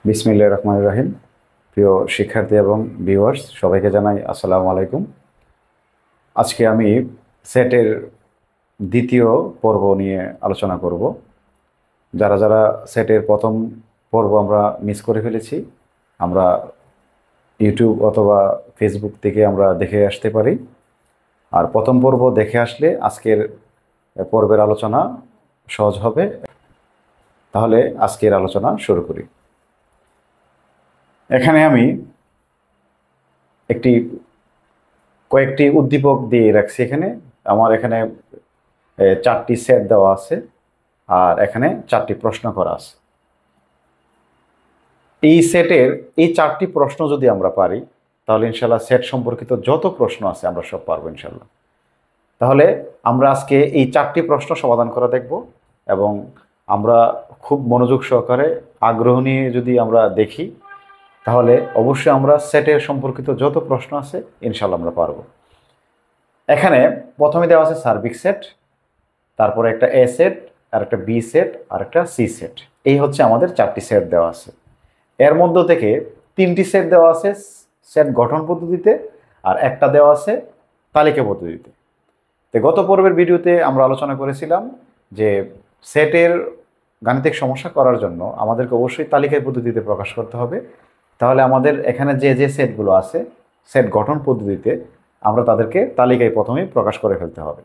বিসমিল্লাহির রহমানির রহিম। প্রিয় শিক্ষার্থী এবং ভিউয়ার্স, সবাইকে জানাই আসসালামু আলাইকুম। আজকে আমি সেটের দ্বিতীয় পর্ব নিয়ে আলোচনা করব। যারা যারা সেটের প্রথম পর্ব আমরা মিস করে ফেলেছি, আমরা ইউটিউব অথবা ফেসবুক থেকে আমরা দেখে আসতে পারি। আর প্রথম পর্ব দেখে আসলে আজকের পর্বের আলোচনা সহজ হবে। তাহলে আজকের আলোচনা শুরু করি। এখানে আমি কয়েকটি উদ্দীপক দিয়ে রাখছি। আমার এখানে 4টি সেট দেওয়া আছে, আর এখানে 4টি প্রশ্ন করা আছে। এই সেটের এই 4টি প্রশ্ন যদি আমরা পারি, তাহলে ইনশাল্লাহ সেট সম্পর্কিত যত প্রশ্ন আছে আমরা সব পারবো ইনশাল্লাহ। তাহলে আমরা আজকে এই 4টি প্রশ্ন সমাধান করা দেখব, এবং আমরা খুব মনোযোগ সহকারে আগ্রহ নিয়ে যদি আমরা দেখি, তাহলে অবশ্যই আমরা সেটের সম্পর্কিত যত প্রশ্ন আছে ইনশাল্লাহ আমরা পারবো। এখানে প্রথমে দেওয়া আছে সার্বিক সেট, তারপরে একটা এ সেট, আর একটা বি সেট, আর একটা সি সেট। এই হচ্ছে আমাদের 4টি সেট দেওয়া আছে। এর মধ্য থেকে 3টি সেট দেওয়া আছে সেট গঠন পদ্ধতিতে, আর একটা দেওয়া আছে তালিকা পদ্ধতিতে। তো গত পর্বের ভিডিওতে আমরা আলোচনা করেছিলাম যে সেটের গাণিতিক সমস্যা করার জন্য আমাদেরকে অবশ্যই তালিকা পদ্ধতিতে প্রকাশ করতে হবে। তাহলে আমাদের এখানে যে যে সেটগুলো আছে সেট গঠন পদ্ধতিতে, আমরা তাদেরকে তালিকায় প্রথমেই প্রকাশ করে ফেলতে হবে।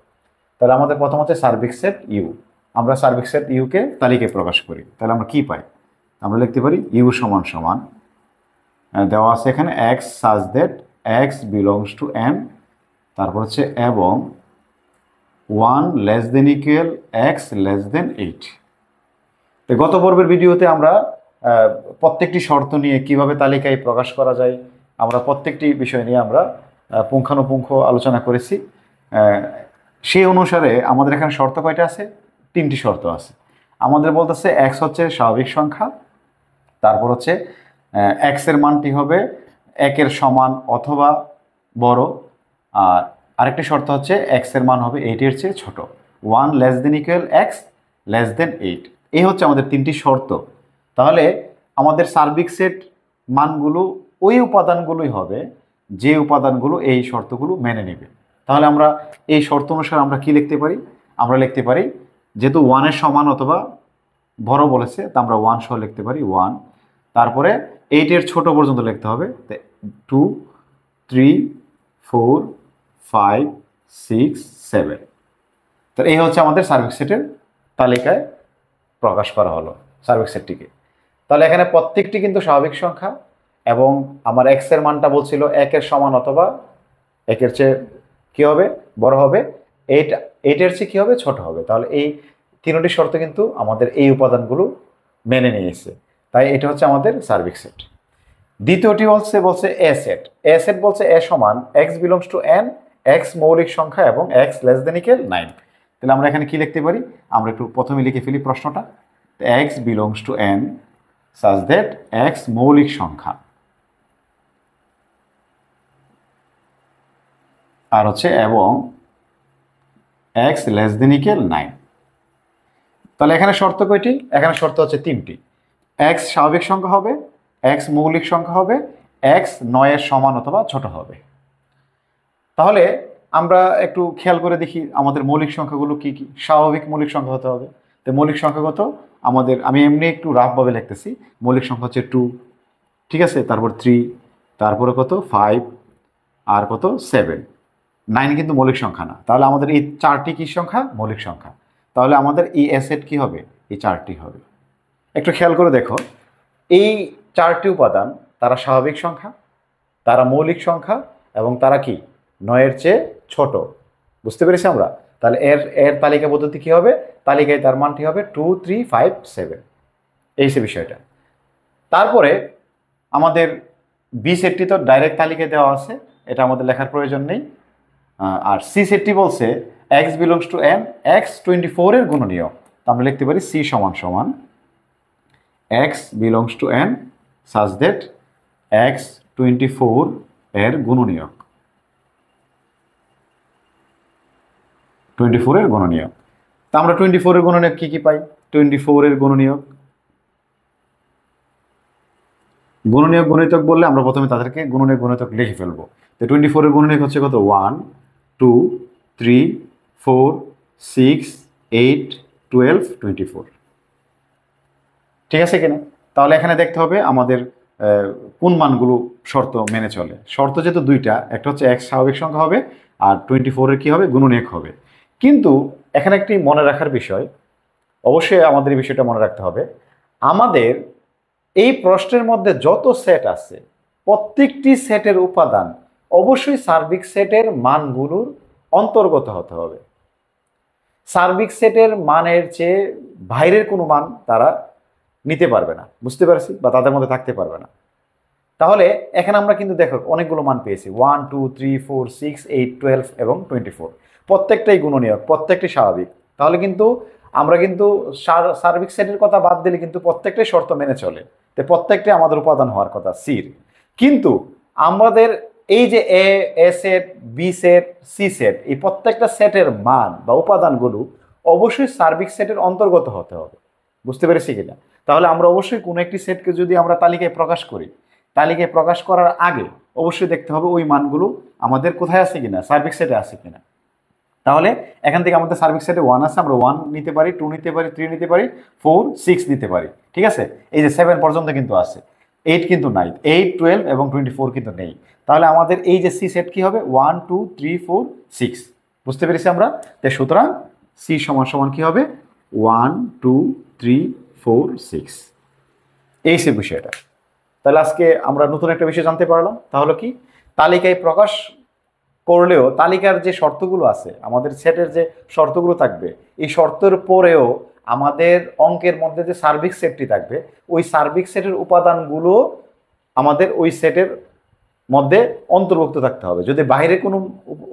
তাহলে আমাদের প্রথম হচ্ছে সার্বিক সেট ইউ। আমরা সার্বিক সেট ইউকে তালিকায় প্রকাশ করি। তাহলে আমরা কি পাই? আমরা লিখতে পারি ইউ সমান সমান, দেওয়া আছে এখানে এক্স সাজ that x belongs to N, তারপর হচ্ছে এবং 1 less than equal x less than 8। তো গত পর্বের ভিডিওতে আমরা প্রত্যেকটি শর্ত নিয়ে কিভাবে তালিকায় প্রকাশ করা যায়, আমরা প্রত্যেকটি বিষয় নিয়ে আমরা পুঙ্খানুপুঙ্খ আলোচনা করেছি। সেই অনুসারে আমাদের এখানে শর্ত কয়টা আছে? 3টি শর্ত আছে। আমাদের বলতেছে এক্স হচ্ছে স্বাভাবিক সংখ্যা, তারপর হচ্ছে এক্স এর মানটি হবে 1-এর সমান অথবা বড়, আর আরেকটি শর্ত হচ্ছে এক্স এর মান হবে 8-এর চেয়ে ছোট। 1 less than equal x less than 8। এই হচ্ছে আমাদের 3টি শর্ত। তাহলে আমাদের সার্বিক সেট মানগুলো ওই উপাদানগুলোই হবে যে উপাদানগুলো এই শর্তগুলো মেনে নেবে। তাহলে আমরা এই শর্ত অনুসারে আমরা কি লিখতে পারি? আমরা লিখতে পারি, যেহেতু 1-এর সমান অথবা বড় বলেছে, তা আমরা 1 সহ লিখতে পারি 1। তারপরে 8-এর ছোট পর্যন্ত লিখতে হবে 2 3 4 5 6 7। তো এই হচ্ছে আমাদের সার্বিক সেটের তালিকায় প্রকাশ করা হলো সার্বিক সেটটিকে। তাহলে এখানে প্রত্যেকটি কিন্তু স্বাভাবিক সংখ্যা, এবং আমার এক্স এর মানটা বলছিল 1-এর সমান অথবা 1-এর চেয়ে কী হবে? বড় হবে। 8-এর চেয়ে কী হবে? ছোট হবে। তাহলে এই 3টি শর্ত কিন্তু আমাদের এই উপাদানগুলো মেনে নিয়েছে। তাই এটা হচ্ছে আমাদের সার্বিক সেট। দ্বিতীয়টি বলছে এ সেট। এ সেট বলছে এ সমান x belongs to N, x মৌলিক সংখ্যা এবং এক্স লেস দেন ইকুয়াল 9। তাহলে আমরা এখানে কি লিখতে পারি? আমরা একটু প্রথমে লিখে ফেলি প্রশ্নটা। X belongs to N such that x মৌলিক সংখ্যা, আর হচ্ছে এবং এক্স লেস দেন ইকুয়াল 9। তাহলে এখানে শর্ত কয়টি? এখানে শর্ত হচ্ছে 3টি। এক্স স্বাভাবিক সংখ্যা হবে, এক্স মৌলিক সংখ্যা হবে, এক্স 9-এর সমান অথবা ছোট হবে। তাহলে আমরা একটু খেয়াল করে দেখি আমাদের মৌলিক সংখ্যাগুলো কি কি। স্বাভাবিক মৌলিক সংখ্যা হতে হবে। তো মৌলিক সংখ্যা কত? আমি এমনি একটু রাফভাবে লিখতেছি। মৌলিক সংখ্যা হচ্ছে 2, ঠিক আছে, তারপর 3, তারপরে কত 5, আর কত 7। 9 কিন্তু মৌলিক সংখ্যা না। তাহলে আমাদের এই 4টি কি সংখ্যা? মৌলিক সংখ্যা। তাহলে আমাদের এই অ্যাসেট কি হবে? এই 4টি হবে। একটু খেয়াল করে দেখো, এই 4টি উপাদান, তারা স্বাভাবিক সংখ্যা, তারা মৌলিক সংখ্যা, এবং তারা কি 9-এর চেয়ে ছোট। বুঝতে পেরেছি আমরা? তাহলে এর এর তালিকা পদ্ধতি কী হবে? তালিকায় তার মানটি হবে 2 3 5 7। এই সে বিষয়টা। তারপরে আমাদের বি সেটটি তো ডাইরেক্ট তালিকায় দেওয়া আছে, এটা আমাদের লেখার প্রয়োজন নেই। আর সি সেটটি বলছে x belongs to N, x 24-এর গুণনীয়। তো আমরা লিখতে পারি সি সমান সমান x belongs to N such that x 24-এর গুণনীয়ক। 24-এর গুণনীয়ক। তা আমরা 24-এর গুণনীয়ক কী কী পাই? 24-এর গুণনীয়ক গুণনীয়ক গুণিতক বললে আমরা প্রথমে তাদেরকে গুণনীয়ক গুণিতক লিখে ফেলবো। তো 24-এর গুণনীয়ক হচ্ছে কত? 1 2 3 4 6 8 12 24। ঠিক আছে কিনা? তাহলে এখানে দেখতে হবে আমাদের কোন মানগুলো শর্ত মেনে চলে। শর্ত যেহেতু দুইটা, একটা হচ্ছে x স্বাভাবিক সংখ্যা হবে আর 24-এর কি হবে? গুণনীয়ক হবে। কিন্তু এখানে একটি মনে রাখার বিষয়, অবশ্যই আমাদের এই বিষয়টা মনে রাখতে হবে, আমাদের এই প্রশ্নের মধ্যে যত সেট আছে প্রত্যেকটি সেটের উপাদান অবশ্যই সার্বিক সেটের মানগুলোর অন্তর্গত হতে হবে। সার্বিক সেটের মানের চেয়ে বাইরের কোনো মান তারা নিতে পারবে না, বুঝতে পারছি, বা তাদের মধ্যে থাকতে পারবে না। তাহলে এখানে আমরা কিন্তু দেখো অনেকগুলো মান পেয়েছি, 1 2 3 4 6 8 12 এবং 24। প্রত্যেকটাই গুণনীয়ক, প্রত্যেকটি স্বাভাবিক। তাহলে কিন্তু আমরা কিন্তু সার্বিক সেটের কথা বাদ দিলে কিন্তু প্রত্যেকটাই শর্ত মেনে চলে, তো প্রত্যেকটাই আমাদের উপাদান হওয়ার কথা সির। কিন্তু আমাদের এই যে A set, B set, C set, এই প্রত্যেকটা সেটের মান বা উপাদানগুলো অবশ্যই সার্বিক সেটের অন্তর্গত হতে হবে, বুঝতে পেরেছি কিনা? তাহলে আমরা অবশ্যই কোনো একটি সেটকে যদি আমরা তালিকায় প্রকাশ করি, তালিকায় প্রকাশ করার আগে অবশ্যই দেখতে হবে ওই মানগুলো আমাদের কোথায় আছে কিনা, সার্বিক সেটে আছে কিনা। তাহলে এখান থেকে আমাদের সার্বিক সেটে 1 আছে, আমরা 1 নিতে পারি, 2 নিতে পারি, 3 নিতে পারি, 4 6 নিতে পারি। ঠিক আছে, এই যে 7 পর্যন্ত কিন্তু আছে, 8 কিন্তু নাই, 8 12 এবং 24 কিন্তু নেই। তাহলে আমাদের এই যে সি সেট কি হবে? 1 2 3 4 6, বুঝতে পেরেছি আমরা? তাই সুতরাং সি সমান সমান কি হবে? 1 2 3 4 6। এই সে বিষয়টা। তাহলে আজকে আমরা নতুন একটা বিষয় জানতে পারলাম। তাহলে কি, তালিকায় প্রকাশ করলেও তালিকার যে শর্তগুলো আছে, আমাদের সেটের যে শর্তগুলো থাকবে, এই শর্তের পরেও আমাদের অঙ্কের মধ্যে যে সার্বিক সেটটি থাকবে, ওই সার্বিক সেটের উপাদানগুলো আমাদের ওই সেটের মধ্যে অন্তর্ভুক্ত থাকতে হবে। যদি বাইরে কোনো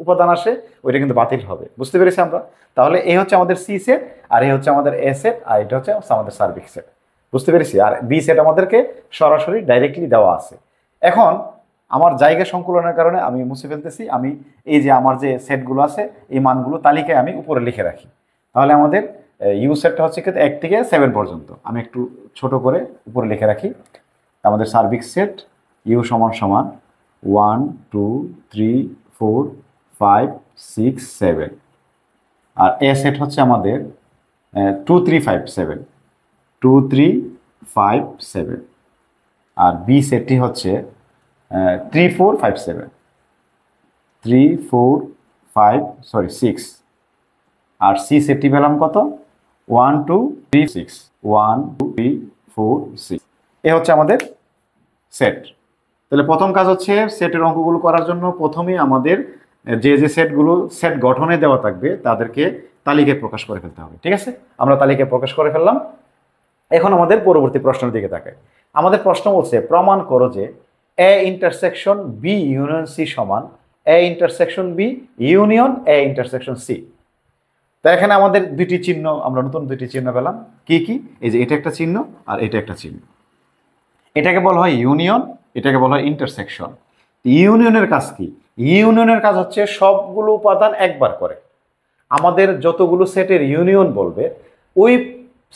উপাদান আসে ওইটা কিন্তু বাতিল হবে, বুঝতে পেরেছি আমরা? তাহলে এই হচ্ছে আমাদের সি সেট, আর এই হচ্ছে আমাদের এ সেট, আর এটা হচ্ছে আমাদের সার্বিক সেট, বুঝতে পেরেছি? আর বি সেট আমাদেরকে সরাসরি ডাইরেক্টলি দেওয়া আছে। এখন আমার জায়গা সংকুলনের কারণে আমি মুছে ফেলতেছি। আমি এই যে আমার যে সেটগুলো আছে এই মানগুলো তালিকায় আমি উপরে লিখে রাখি। তাহলে আমাদের ইউ সেটটা হচ্ছে কিন্তু 1 থেকে 7 পর্যন্ত, আমি একটু ছোট করে উপরে লিখে রাখি। আমাদের সার্বিক সেট ইউ সমান সমান 1 2 3 4 5 6 7, আর এ সেট হচ্ছে আমাদের 2 3 5 7, 2 3 5 7, আর বি সেটটি হচ্ছে 3 4 5 7, 3 4 5 6, আর সি সেটটি পেলাম কত? 1 2 3 6, 1 2 3 4 6। এ হচ্ছে আমাদের সেট। তাহলে প্রথম কাজ হচ্ছে সেটের অঙ্কগুলো করার জন্য প্রথমেই আমাদের যে যে সেটগুলো সেট গঠনে দেওয়া থাকবে তাদেরকে তালিকায় প্রকাশ করে ফেলতে হবে। ঠিক আছে, আমরা তালিকায় প্রকাশ করে ফেললাম। এখন আমাদের পরবর্তী প্রশ্নের দিকে তাকাই। আমাদের প্রশ্ন বলছে, প্রমাণ করো যে A intersection B union C সমান A intersection B union A intersection C. তো এখানে আমাদের দুইটি চিহ্ন, আমরা নতুন দুইটি চিহ্ন পেলাম। কি কি? এই যে এটা একটা চিহ্ন আর এটা একটা চিহ্ন। এটাকে বলা হয় ইউনিয়ন, এটাকে বলা হয় ইন্টারসেকশন। ইউনিয়নের কাজ কি? ইউনিয়নের কাজ হচ্ছে সবগুলো উপাদান একবার করে। আমাদের যতগুলো সেটের ইউনিয়ন বলবে, ওই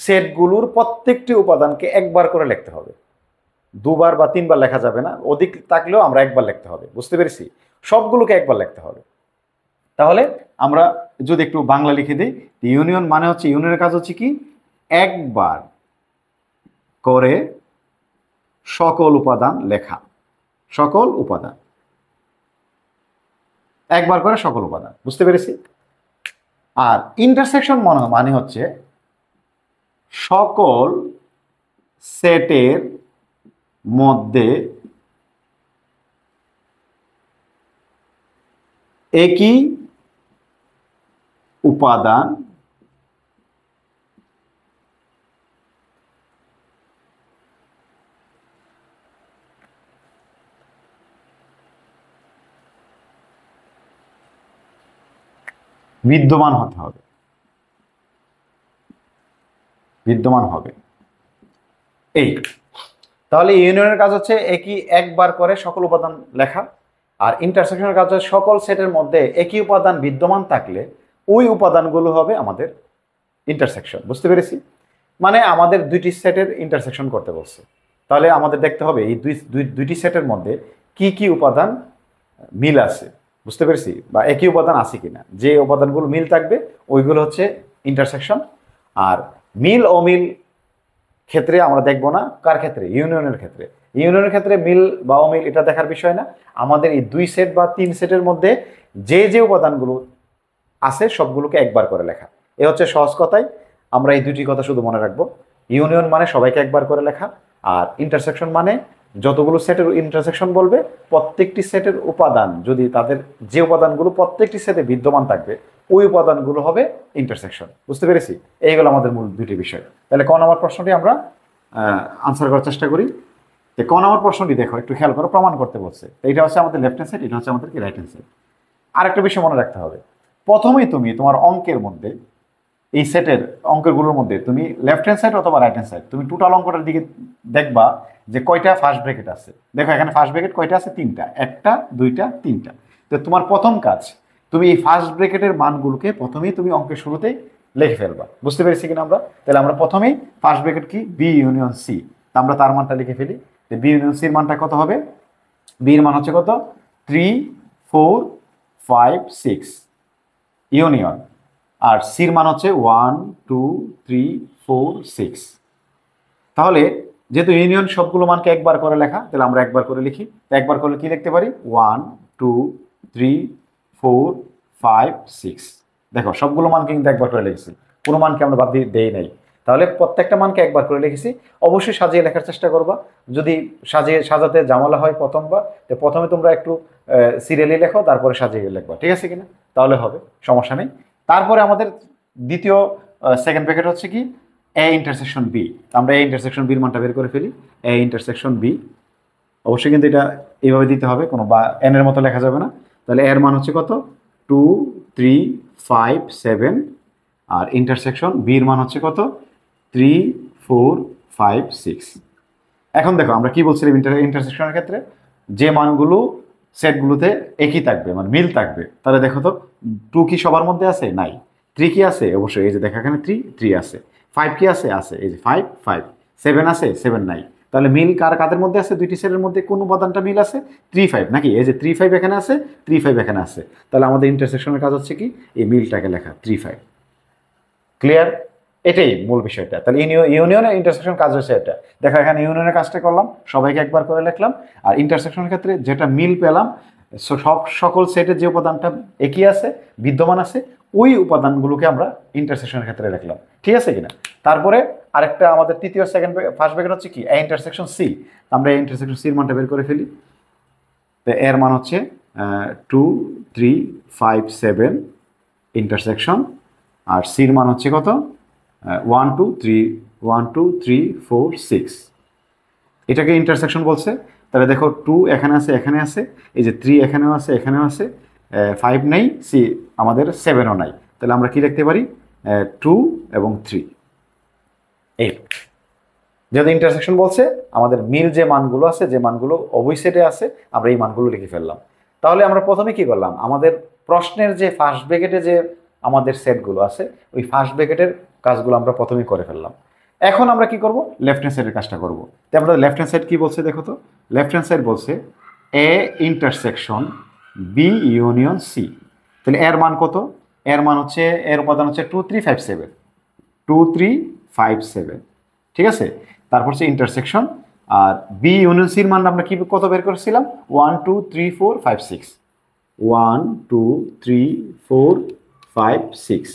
সেটগুলোর প্রত্যেকটি উপাদানকে একবার করে লিখতে হবে। দুবার বা তিনবার লেখা যাবে না, অধিক থাকলেও আমরা একবার লিখতে হবে, বুঝতে পেরেছি? সবগুলোকে একবার লিখতে হবে। তাহলে আমরা যদি একটু বাংলা লিখে দিই, ইউনিয়ন মানে হচ্ছে, ইউনিয়নের কাজ হচ্ছে কি? একবার করে সকল উপাদান লেখা, সকল উপাদান, একবার করে সকল উপাদান, বুঝতে পেরেছি? আর ইন্টারসেকশন মানে হচ্ছে সকল সেটের মধ্যে একই উপাদান বিদ্যমান হতে হবে, বিদ্যমান হবে। এই তাহলে ইউনিয়নের কাজ হচ্ছে একই একবার করে সকল উপাদান লেখা, আর ইন্টারসেকশনের কাজ হচ্ছে সকল সেটের মধ্যে একই উপাদান বিদ্যমান থাকলে ওই উপাদানগুলো হবে আমাদের ইন্টারসেকশন, বুঝতে পেরেছি? মানে আমাদের দুইটি সেটের ইন্টারসেকশন করতে বলছে। তাহলে আমাদের দেখতে হবে এই দুইটি সেটের মধ্যে কি কি উপাদান মিল আছে, বুঝতে পেরেছি, বা একই উপাদান আছে কিনা। যে উপাদানগুলো মিল থাকবে ওইগুলো হচ্ছে ইন্টারসেকশন। আর মিল অমিল ক্ষেত্রে আমরা দেখব না, কার ক্ষেত্রে? ইউনিয়নের ক্ষেত্রে। ইউনিয়নের ক্ষেত্রে মিল বা অমিল এটা দেখার বিষয় না, আমাদের এই 2 সেট বা 3 সেটের মধ্যে যে যে উপাদানগুলো আছে সবগুলোকে একবার করে লেখা। এ হচ্ছে সহজ কথায় আমরা এই দুটি কথা শুধু মনে রাখবো। ইউনিয়ন মানে সবাইকে একবার করে লেখা, আর ইন্টারসেকশন মানে যতগুলো সেটের ইন্টারসেকশন বলবে প্রত্যেকটি সেটের উপাদান, যদি তাদের যে উপাদানগুলো প্রত্যেকটি সেটে বিদ্যমান থাকবে ওই উপাদানগুলো হবে ইন্টারসেকশন। বুঝতে পেরেছি? এইগুলো আমাদের মূল দুটি বিষয়। তাহলে ক নম্বর প্রশ্নটি আমরা আনসার করার চেষ্টা করি। যে ক নম্বর প্রশ্নটি দেখো, একটু খেয়াল করো, প্রমাণ করতে বলছে। এটা হচ্ছে আমাদের লেফট হ্যান্ড সাইড, এটা হচ্ছে আমাদের কি রাইট হ্যান্ড সাইড। আরেকটা বিষয় মনে রাখতে হবে, প্রথমেই তুমি তোমার অঙ্কের মধ্যে এই সেটের অঙ্কগুলোর মধ্যে তুমি লেফট হ্যান্ড সাইড অথবা রাইট হ্যান্ড সাইড তুমি টোটাল অঙ্কটার দিকে দেখবা যে কয়টা ফার্স্ট ব্র্যাকেট আছে। দেখো এখানে ফার্স্ট ব্র্যাকেট কয়টা আছে? 3টা, 1টা 2টা 3টা। তো তোমার প্রথম কাজ তুমি এই ফার্স্ট ব্র্যাকেটের মানগুলোকে প্রথমেই তুমি অঙ্কের শুরুতেই লিখে ফেলবা। বুঝতে পেরেছি কিনা আমরা? তাহলে আমরা প্রথমেই ফার্স্ট ব্র্যাকেট কি, বি ইউনিয়ন সি, আমরা তার মানটা লিখে ফেলি। বি ইউনিয়ন সির মানটা কত হবে? বির মান হচ্ছে কত? 3 4 5 6 ইউনিয়ন, আর সির মান হচ্ছে 1 2 3 4 6। তাহলে যেহেতু ইউনিয়ন সবগুলো মানকে একবার করে লেখা, তাহলে আমরা একবার করে লিখি। একবার করলে কি লিখতে পারি? 1 2 3 4 5 6। দেখো সবগুলো মানকে কিন্তু একবার করে লিখেছি, কোনো মানকে আমরা বাদ দিয়ে দেই নাই। তাহলে প্রত্যেকটা মানকে একবার করে লিখেছি। অবশ্যই সাজিয়ে লেখার চেষ্টা করবা। যদি সাজাতে ঝামেলা হয় প্রথমবার, তো প্রথমে তোমরা একটু সিরিয়ালি লেখো, তারপরে সাজিয়ে লিখবা, ঠিক আছে কিনা? তাহলে হবে, সমস্যা নেই। তারপরে আমাদের দ্বিতীয় সেকেন্ড ব্র্যাকেট হচ্ছে কি, এ ইন্টারসেকশন বি। আমরা এ ইন্টারসেকশন বির মানটা বের করে ফেলি। এ ইন্টারসেকশন বি, অবশ্যই কিন্তু এটা এইভাবে দিতে হবে, কোনো বা এন এর মতো লেখা যাবে না। তাহলে এর মান হচ্ছে কত? 2 3 5 7, আর ইন্টারসেকশন বির মান হচ্ছে কত? 3 4 5 6। এখন দেখো আমরা কি বলছিলাম ইন্টারসেকশনের ক্ষেত্রে, যে মানগুলো সেটগুলোতে একই থাকবে, মানে মিল থাকবে। তাহলে দেখো তো 2 কি সবার মধ্যে আছে? নাই। 3 কি আছে? অবশ্যই, এই যে দেখা এখানে 3 আছে। 5 কি আছে? আছে, এই যে 5 5। 7 আছে? 7 নাই। তাহলে মিল কাদের মধ্যে আছে? দুইটি সেটের মধ্যে কোন উপাদানটা মিল আছে? 3 5 নাকি? এই যে 3 5 এখানে আছে, 3 5 এখানে আছে। তাহলে আমাদের ইন্টারসেকশনের কাজ হচ্ছে কি, এই মিলটাকে লেখা, 3 5। ক্লিয়ার? এটাই মূল বিষয়টা। তাহলে ইউনিয়নের ইন্টারসেকশন কাজ হচ্ছে এটা। দেখো এখানে ইউনিয়নের কাজটা করলাম, সবাইকে একবার করে লিখলাম। আর ইন্টারসেকশনের ক্ষেত্রে যেটা মিল পেলাম, সকল সেটের যে উপাদানটা একই আছে, বিদ্যমান আছে, ওই উপাদানগুলোকে আমরা ইন্টারসেকশনের ক্ষেত্রে লিখলাম, ঠিক আছে কিনা? তারপরে আরেকটা আমাদের তৃতীয় ফার্স্ট ব্র্যাকেট হচ্ছে কি, এ ইন্টারসেকশন সি। আমরা এই ইন্টারসেকশন সির মানটা বের করে ফেলি। তো এর মান হচ্ছে 2 3 5 7 ইন্টারসেকশন, আর সির মান হচ্ছে কত? 1 2 3 4 6। এটাকে ইন্টারসেকশন বলছে। তাহলে দেখো 2 এখানে আছে, এখানে আছে, এই যে 3 এখানেও আছে, এখানেও আছে, 5 নেই, সি আমাদের 7ও নাই। তাহলে আমরা কি লিখতে পারি? 2 এবং 3। এই যেহেতু ইন্টারসেকশন বলছে, আমাদের মিল যে মানগুলো আছে, যে মানগুলো অবৈ সেটে আছে, আমরা এই মানগুলো লিখে ফেললাম। তাহলে আমরা প্রথমে কি করলাম, আমাদের প্রশ্নের যে ফার্স্ট ব্র্যাকেটে যে আমাদের সেটগুলো আছে, ওই ফার্স্ট ব্র্যাকেটের কাজগুলো আমরা প্রথমেই করে ফেললাম। এখন আমরা কি করব? লেফট হ্যান্ড সাইডের কাজটা করব। তো আমরা লেফট হ্যান্ড সাইড কি বলছে দেখো তো। লেফট হ্যান্ড সাইড বলছে A intersection B union C. তাহলে এর মান কত? এর মান হচ্ছে, এর উপাদান হচ্ছে 2 3 5 7, 2 3 5 7, ঠিক আছে? তারপর হচ্ছে ইন্টারসেকশন, আর বি ইউনিয়ন সির মান আমরা কি কত বের করেছিলাম? 1 2 3 4 5 6, 1 2 3 4 5 6।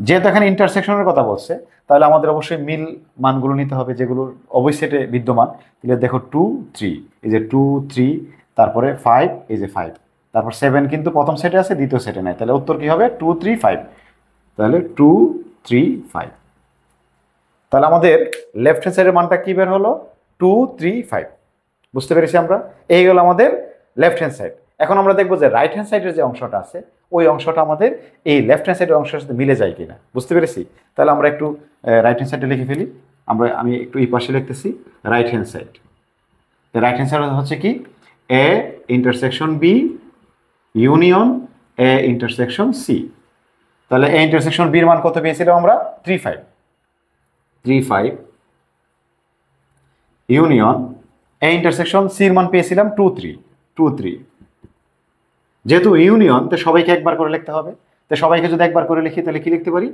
যেহেতু এখানে ইন্টারসেকশনের কথা বলছে, তাহলে আমাদের অবশ্যই মিল মানগুলো নিতে হবে যেগুলো অবশ্যই সেটে বিদ্যমান। তাহলে দেখো 2 3, এই যে 2 3, তারপরে 5, এই যে 5, তারপর 7 কিন্তু প্রথম সেটে আছে, দ্বিতীয় সেটে নাই। তাহলে উত্তর কি হবে? 2 3 5। তাহলে 2 3 5। তাহলে আমাদের লেফট হ্যান্ড সাইডের মানটা কি বের হলো? 2 3 5। বুঝতে পেরেছি আমরা? এই হলো আমাদের লেফট হ্যান্ড সাইড। এখন আমরা দেখবো যে রাইট হ্যান্ড সাইডের যে অংশটা আছে, ওই অংশটা আমাদের এই লেফট হ্যান্ড সাইডের অংশের সাথে মিলে যায় কিনা। বুঝতে পেরেছি? তাহলে আমরা একটু রাইট হ্যান্ড সাইডে লিখে ফেলি। আমি একটু এই পাশে লিখতেছি right hand side. Right hand side হচ্ছে কি, A intersection B union A intersection C. তাহলে এ ইন্টারসেকশন বির মান কত পেয়েছিলাম আমরা? 3 5। ইউনিয়ন এ ইন্টারসেকশন সির মান পেয়েছিলাম 2 3 যেহেতু ইউনিয়ন তো সবাইকে একবার করে লিখতে হবে, তো সবাইকে যদি একবার করে লিখি তাহলে কি লিখতে পারি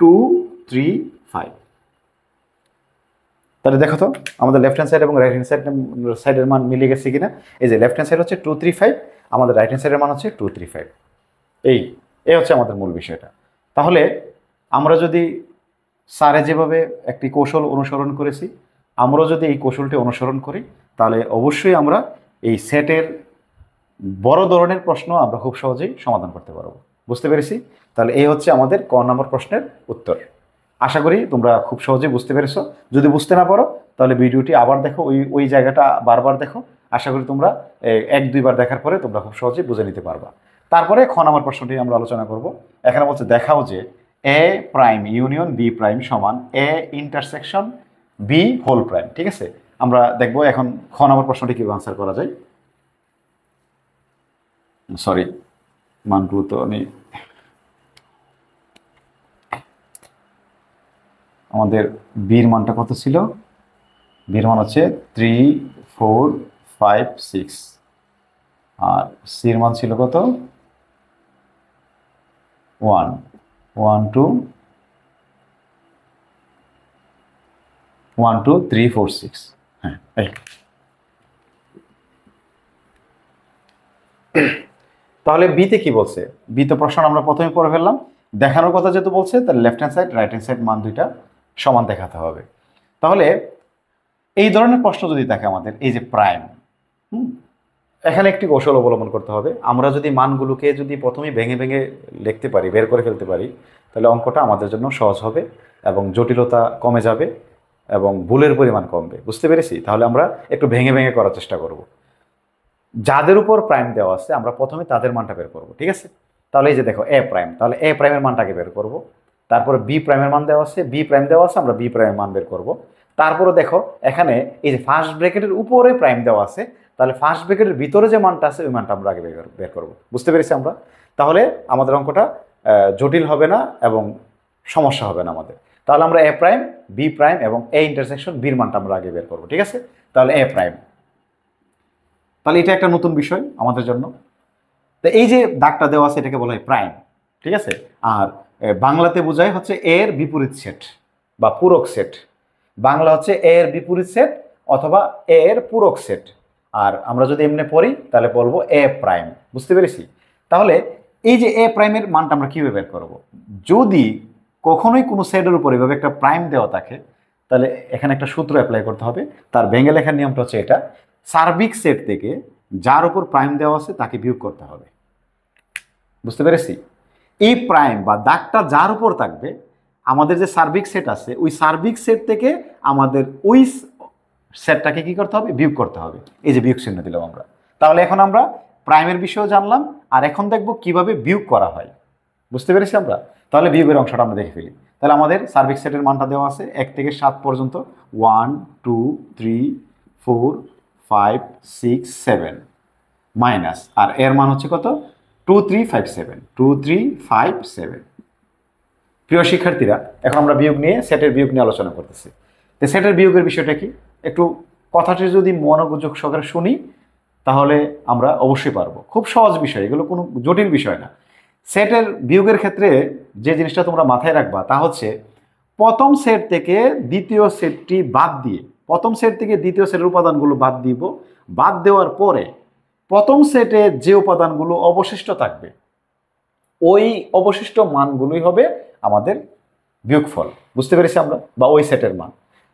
2 3 5। তাহলে দেখো তো আমাদের লেফট হ্যান্ড সাইড এবং রাইট হ্যান্ড সাইডের মান মিলে গেছে কিনা। এই যে লেফট হ্যান্ড সাইড হচ্ছে 2 3 5, আমাদের রাইট হ্যান্ড সাইডের মান হচ্ছে 2 3 5। এই হচ্ছে আমাদের মূল বিষয়টা। তাহলে আমরা যদি স্যারে যেভাবে একটি কৌশল অনুসরণ করেছি, আমরাও যদি এই কৌশলটি অনুসরণ করি তাহলে অবশ্যই আমরা এই সেটের বড় ধরনের প্রশ্ন আমরা খুব সহজেই সমাধান করতে পারবো। বুঝতে পেরেছি? তাহলে এই হচ্ছে আমাদের ক নম্বর প্রশ্নের উত্তর। আশা করি তোমরা খুব সহজেই বুঝতে পেরেছো। যদি বুঝতে না পারো তাহলে ভিডিওটি আবার দেখো, ওই জায়গাটা বারবার দেখো। আশা করি তোমরা 1-2বার দেখার পরে তোমরা খুব সহজেই বুঝে নিতে পারবা। তারপরে খ নম্বর প্রশ্নটি আমরা আলোচনা করব। এখানে বলছে দেখাও যে A prime union B prime সমান A intersection B whole prime. ঠিক আছে, আমরা দেখবো এখন খ নম্বর প্রশ্নটি কীভাবে আনসার করা যায়। সরি, মানগুলো তো নেই। আমাদের বির মানটা কত ছিল? বির মান হচ্ছে 3 4 5 6, আর সির মান ছিল কত? 1 1 2 1 2 3 4 6। হ্যাঁ, তাহলে বিতে কি বলছে? বি তো প্রশ্ন আমরা প্রথমে পড়ে ফেললাম। দেখানোর কথা যেহেতু বলছে তাহলে left hand side right hand side মান দুইটা সমান দেখাতে হবে। তাহলে এই ধরনের প্রশ্ন যদি থাকে আমাদের, এই যে প্রাইম, এখানে একটি কৌশল অবলম্বন করতে হবে। আমরা যদি মানগুলোকে যদি প্রথমেই ভেঙে ভেঙে লিখতে পারি, বের করে ফেলতে পারি, তাহলে অঙ্কটা আমাদের জন্য সহজ হবে এবং জটিলতা কমে যাবে এবং ভুলের পরিমাণ কমবে। বুঝতে পেরেছি? তাহলে আমরা একটু ভেঙে ভেঙে করার চেষ্টা করব। যাদের উপর প্রাইম দেওয়া আছে আমরা প্রথমে তাদের মানটা বের করব। ঠিক আছে, তাহলে এই যে দেখো এ প্রাইম, তাহলে এ প্রাইমের মানটাকে বের করব। তারপরে বি প্রাইমের মান দেওয়া আছে, বি প্রাইম দেওয়া আছে, আমরা বি প্রাইমের মান বের করব। তারপরে দেখো এখানে এই যে ফার্স্ট ব্র্যাকেটের উপরে প্রাইম দেওয়া আছে, তাহলে ফার্স্ট ব্র্যাকেটের ভিতরে যে মানটা আছে ওই মানটা আমরা আগে বের করব। বুঝতে পেরেছি আমরা? তাহলে আমাদের অঙ্কটা জটিল হবে না এবং সমস্যা হবে না আমাদের। তাহলে আমরা এ প্রাইম বি প্রাইম এবং এ ইন্টারসেকশন বির মানটা আমরা আগে বের করব। ঠিক আছে, তাহলে এ প্রাইম, তাহলে এটা একটা নতুন বিষয় আমাদের জন্য। তো এই যে দাগটা দেওয়া আছে এটাকে বলা হয় প্রাইম। ঠিক আছে, আর বাংলাতে বোঝায় হচ্ছে এর বিপরীত সেট বা পূরক সেট। বাংলা হচ্ছে এর বিপরীত সেট অথবা এর পূরক সেট। আর আমরা যদি এমনি পড়ি তাহলে বলবো এ প্রাইম। বুঝতে পেরেছি? তাহলে এই যে এ প্রাইমের মানটা আমরা কীভাবে বের করবো? যদি কখনোই কোনো সেটের উপর এভাবে একটা প্রাইম দেওয়া থাকে তাহলে এখানে একটা সূত্র অ্যাপ্লাই করতে হবে। তার ভেঙে লেখার নিয়মটা হচ্ছে এটা, সার্বিক সেট থেকে যার উপর প্রাইম দেওয়া আছে তাকে বিয়োগ করতে হবে। বুঝতে পেরেছি? এই প্রাইম বা দাগটা যার উপর থাকবে, আমাদের যে সার্বিক সেট আছে ওই সার্বিক সেট থেকে আমাদের ওই সেটটাকে কি করতে হবে? বিয়োগ করতে হবে। এই যে বিয়োগ চিহ্ন দিলাম আমরা। তাহলে এখন আমরা প্রাইমের বিষয়েও জানলাম, আর এখন দেখব কিভাবে বিয়োগ করা হয়। বুঝতে পেরেছি আমরা? তাহলে বিয়োগের অংশটা আমরা দেখে ফেলি। তাহলে আমাদের সার্বিক সেটের মানটা দেওয়া আছে 1 থেকে 7 পর্যন্ত, 1 2 3 4 5 6 7 মাইনাস, আর এর মান হচ্ছে কত? 2 3 5 7 2 3 5 7। প্রিয় শিক্ষার্থীরা, এখন আমরা বিয়োগ নিয়ে সেটের বিয়োগ নিয়ে আলোচনা করতেছি। তো সেটের বিয়োগের বিষয়টা কি, একটু কথাটি যদি মনোযোগ সহকারে শুনি তাহলে আমরা অবশ্যই পারবো। খুব সহজ বিষয়, এগুলো কোনো জটিল বিষয় না। সেটের বিয়োগের ক্ষেত্রে যে জিনিসটা তোমরা মাথায় রাখবা তা হচ্ছে, প্রথম সেট থেকে দ্বিতীয় সেটটি বাদ দিয়ে, প্রথম সেট থেকে দ্বিতীয় সেটের উপাদানগুলো বাদ দিব। বাদ দেওয়ার পরে প্রথম সেটে যে উপাদানগুলো অবশিষ্ট থাকবে ওই অবশিষ্ট মানগুলোই হবে আমাদের বিয়োগফল। বুঝতে পেরেছি আমরা? বা ওই সেটের মান।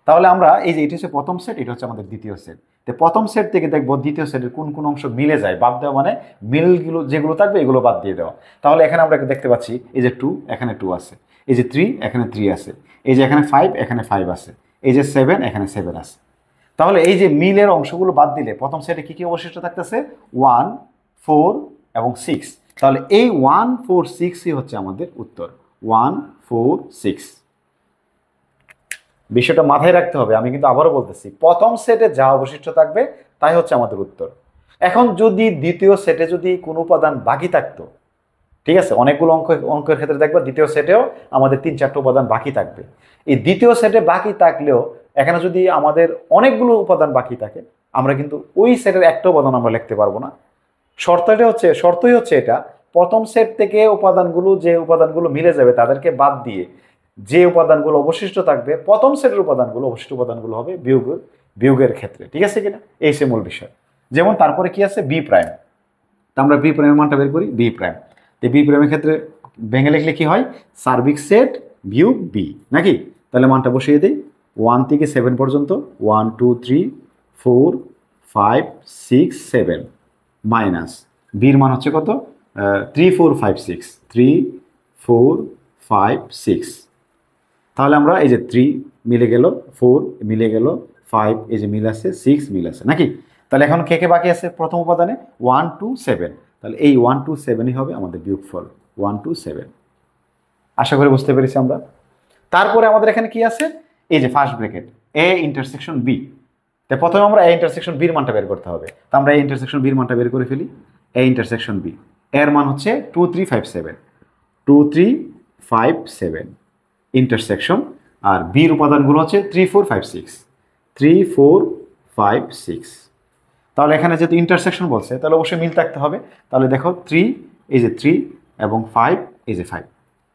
তাহলে আমরা এই যে এটা হচ্ছে প্রথম সেট, এটা হচ্ছে আমাদের দ্বিতীয় সেট। তো প্রথম সেট থেকে দেখবো দ্বিতীয় সেটের কোন কোন অংশ মিলে যায়, বাদ দেওয়া মানে মিলগুলো যেগুলো থাকবে এগুলো বাদ দিয়ে দেওয়া। তাহলে এখানে আমরা দেখতে পাচ্ছি এই যে 2 এখানে 2 আছে, এই যে 3 এখানে 3 আছে, এই যে এখানে 5 এখানে 5 আছে, এই যে 7 এখানে 7 আছে। তাহলে এই যে মিলের অংশগুলো বাদ দিলে প্রথম সেটে কি কি অবশিষ্ট থাকতেছে? 1 4 এবং 6। তাহলে এই 1 4 6ই হচ্ছে আমাদের উত্তর। 1 4 6 বিষয়টা মাথায় রাখতে হবে। আমি কিন্তু আবারও বলতেছি, প্রথম সেটে যা অবশিষ্ট থাকবে তাই হচ্ছে আমাদের উত্তর। এখন যদি দ্বিতীয় সেটে যদি কোনো উপাদান বাকি থাকতো, ঠিক আছে, অনেকগুলো অঙ্কের ক্ষেত্রে দেখবা দ্বিতীয় সেটেও আমাদের 3-4টা উপাদান বাকি থাকবে। এই দ্বিতীয় সেটে বাকি থাকলেও এখানে যদি আমাদের অনেকগুলো উপাদান বাকি থাকে আমরা কিন্তু ওই সেটের একটা উপাদান আমরা লিখতে পারবো না। শর্তই হচ্ছে এটা, প্রথম সেট থেকে যে উপাদানগুলো মিলে যাবে তাদেরকে বাদ দিয়ে যে উপাদানগুলো অবশিষ্ট থাকবে প্রথম সেটের অবশিষ্ট উপাদানগুলো হবে বিয়োগের ক্ষেত্রে। ঠিক আছে কিনা? এই সে মূল বিষয়। যেমন তারপরে কি আছে, বি প্রাইম। তা আমরা বি প্রাইমের মানটা বের করি, বি প্রাইম। তো বি প্রাইমের ক্ষেত্রে ভেঙে লিখলে কি হয়, সার্বিক সেট বিয়োগ বি, নাকি? তাহলে মানটা বসিয়ে দিই, 1 থেকে 7 পর্যন্ত, 1 2 3 4 5 6 7 মাইনাস বির মান হচ্ছে কত, 3 4 5 6, 3 4 5 6। তাহলে আমরা এই যে 3 মিলে গেল, 4 মিলে গেল, 5 এই যে মিল আছে, 6 মিল আছে, নাকি? তাহলে এখন কে কে বাকি আছে প্রথম উপাদানে, 1 2 7। তাহলে এই 1 2 7ই হবে আমাদের বিয়োগফল, 1 2 7। আশা করি বুঝতে পেরেছি আমরা। তারপরে আমাদের এখানে কি আছে, এই যে first bracket A intersection B. তো প্রথমে আমরা এ ইন্টারসেকশন বির মানটা বের করতে হবে। তো আমরা এ ইন্টারসেকশন বির মানটা বের করে ফেলি। এ ইন্টারসেকশন বি এর মান হচ্ছে 2 3 5 7, 2 3 5 7 ইন্টারসেকশন, আর বির উপাদানগুলো হচ্ছে 3 4 5 6, 3 4 5 6। তাহলে এখানে যেহেতু ইন্টারসেকশন বলছে তাহলে অবশ্যই মিল থাকতে হবে। তাহলে দেখো 3 এই যে 3 এবং 5 এই যে 5,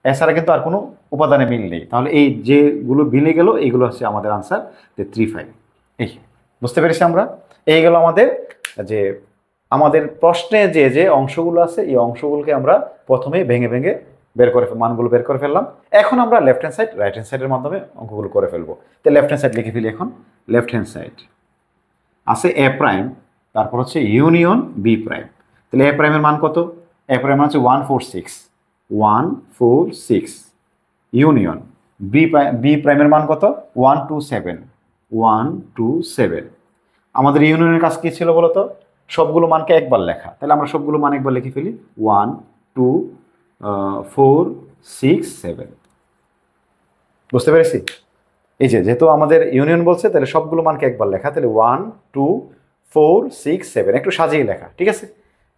এছাড়া কিন্তু আর কোনো উপাদানে মিল নেই। তাহলে এই যেগুলো মিলে গেল এইগুলো হচ্ছে আমাদের আনসার, যে 3 5। এই বুঝতে পেরেছি আমরা। এই গেল আমাদের প্রশ্নে যে অংশগুলো আছে, এই অংশগুলোকে আমরা প্রথমেই ভেঙে ভেঙে মানগুলো বের করে ফেললাম। এখন আমরা left hand side right hand সাইডের মাধ্যমে অঙ্কগুলো করে ফেলবো। তো লেফট হ্যান্ড সাইড লিখে ফেলি। এখন লেফট হ্যান্ড সাইড আছে এ প্রাইম, তারপর হচ্ছে ইউনিয়ন বি প্রাইম। তাহলে এ প্রাইমের মান কত, এ প্রাইম হচ্ছে 1 4 6, 1 4 6। ইউনিয়ন বি প্রাইমের মান কত, 1 2 7, 1 2 7। আমাদের ইউনিয়নের কাজ কি ছিল বলতো, সবগুলো মানকে একবার লেখা। তাহলে আমরা সবগুলো মান একবার লিখে ফেলি, 1 2 4 6 7। বুঝতে পেরেছি? এই যেহেতু আমাদের ইউনিয়ন বলছে তাহলে সবগুলো মানকে একবার লেখা। তাহলে 1 2 4 6 7 একটু সাজিয়ে লেখা। ঠিক আছে?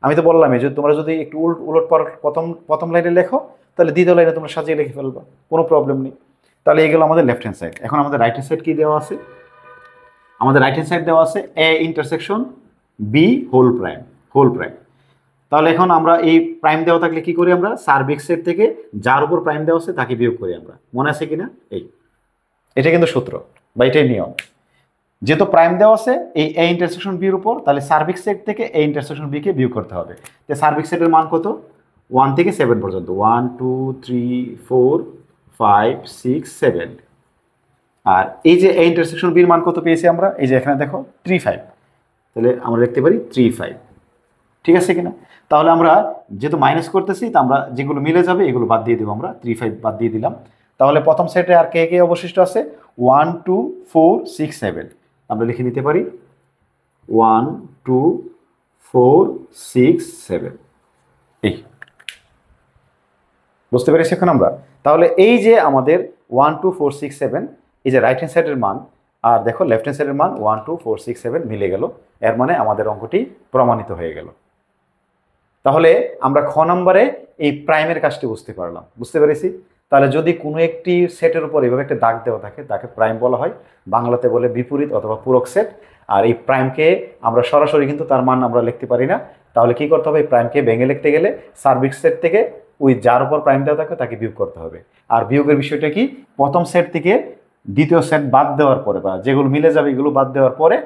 আমি তো বললাম যে তোমরা যদি একটু উলট পালট প্রথম লাইনে লেখো তাহলে দ্বিতীয় লাইনে তোমরা সাজিয়ে লিখে ফেলবা, কোনো প্রবলেম নেই। তাহলে এই গেল আমাদের লেফট হ্যান্ড সাইড। এখন আমাদের রাইট হ্যান্ড সাইড কি দেওয়া আছে, আমাদের রাইট হ্যান্ড সাইড দেওয়া আছে A intersection B whole prime. তাহলে এখন আমরা এই প্রাইম দেওয়া থাকলে কি করি, আমরা সার্বিক সেট থেকে যার উপর প্রাইম দেওয়া আছে তাকে বিয়োগ করি। আমরা মনে আছে কিনা, এটা কিন্তু সূত্র বা এটাই নিয়ম। যেহেতু প্রাইম দেওয়া আছে এই এ ইন্টারসেকশন বির উপর, তাহলে সার্বিক সেট থেকে এ ইন্টারসেকশন বি কে বিয়োগ করতে হবে। তো সার্বিক সেটের মান কত, 1 থেকে 7 পর্যন্ত, 1 2 3 4 5 6 7। আর এই যে এ ইন্টারসেকশন বির মান কত পেয়েছি আমরা, এই যে এখানে দেখো 3 5। তাহলে আমরা লিখতে পারি 3 5। ঠিক আছে কিনা? তাহলে আমরা যেহেতু মাইনাস করতেছি, তা আমরা যেগুলো মিলে যাবে এগুলো বাদ দিয়ে দেবো। আমরা 3 5 বাদ দিয়ে দিলাম। তাহলে প্রথম সেটে আর কে কে অবশিষ্ট আছে, 1 2 4 6 7। আমরা লিখে নিতে পারি 1 2 4 6 7। এই বুঝতে পেরেছি এখন আমরা। তাহলে এই যে আমাদের 1 2 4 6 7 এই যে রাইট হ্যান্ড সাইডের মান, আর দেখো লেফট হ্যান্ড সাইডের মান 1 2 4 6 7 মিলে গেল। এর মানে আমাদের অঙ্কটি প্রমাণিত হয়ে গেল। তাহলে আমরা খ নম্বরে এই প্রাইমের কাজটি বুঝতে পেরেছি। তাহলে যদি কোনো একটি সেটের উপর এভাবে একটা দাগ দেওয়া থাকে তাকে প্রাইম বলা হয়, বাংলাতে বলে বিপরীত অথবা পূরক সেট। আর এই প্রাইমকে আমরা সরাসরি কিন্তু তার মান আমরা লিখতে পারি না। তাহলে কি করতে হবে, এই প্রাইমকে ভেঙে লিখতে গেলে সার্বিক সেট থেকে ওই যার উপর প্রাইম দেওয়া থাকে তাকে বিয়োগ করতে হবে। আর বিয়োগের বিষয়টা কি, প্রথম সেট থেকে দ্বিতীয় সেট বাদ দেওয়ার পরে বা যেগুলো মিলে যাবে এগুলো বাদ দেওয়ার পরে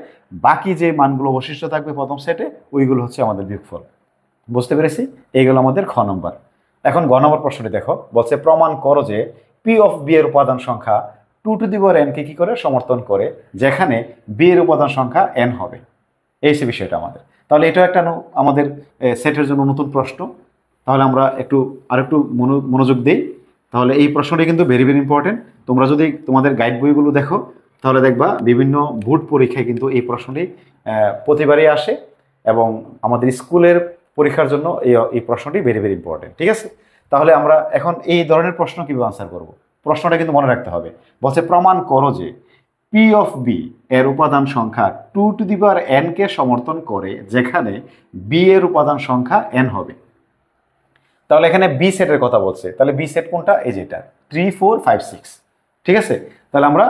বাকি যে মানগুলো অবশিষ্ট থাকবে প্রথম সেটে ওইগুলো হচ্ছে আমাদের বিয়োগফল। বুঝতে পেরেছি? এইগুলো আমাদের খ নম্বর। এখন গ নম্বর প্রশ্নটি দেখো, বলছে প্রমাণ করো যে পি অফ বি এর উপাদান সংখ্যা 2 টু দি পাওয়ার n কে কি করে সমর্থন করে, যেখানে বি এর উপাদান সংখ্যা n হবে। এই সে বিষয়টা আমাদের। তাহলে এটা একটা আমাদের সেটের জন্য নতুন প্রশ্ন। তাহলে আমরা আরেকটু মনোযোগ দিই। তাহলে এই প্রশ্নটি কিন্তু ভেরি ভেরি ইম্পর্টেন্ট। তোমরা যদি তোমাদের গাইড বইগুলো দেখো তাহলে দেখবা বিভিন্ন বোর্ড পরীক্ষায় কিন্তু এই প্রশ্নটি প্রতিবারই আসে, এবং আমাদের স্কুলের পরীক্ষার জন্য এই প্রশ্নটি ভেরি ভেরি ইম্পর্টেন্ট। ঠিক আছে? তাহলে আমরা এখন এই ধরনের প্রশ্ন কীভাবে আনসার করব, প্রশ্নটা কিন্তু মনে রাখতে হবে। বলছে প্রমাণ করো যে পি অফ বি এর উপাদান সংখ্যা 2 টু দি পাওয়ার n কে সমর্থন করে, যেখানে বি এর উপাদান সংখ্যা n হবে। তাহলে এখানে বি সেটের কথা বলছে। তাহলে বি সেট কোনটা, এই যেটা 3 4 5 6। ঠিক আছে? তাহলে আমরা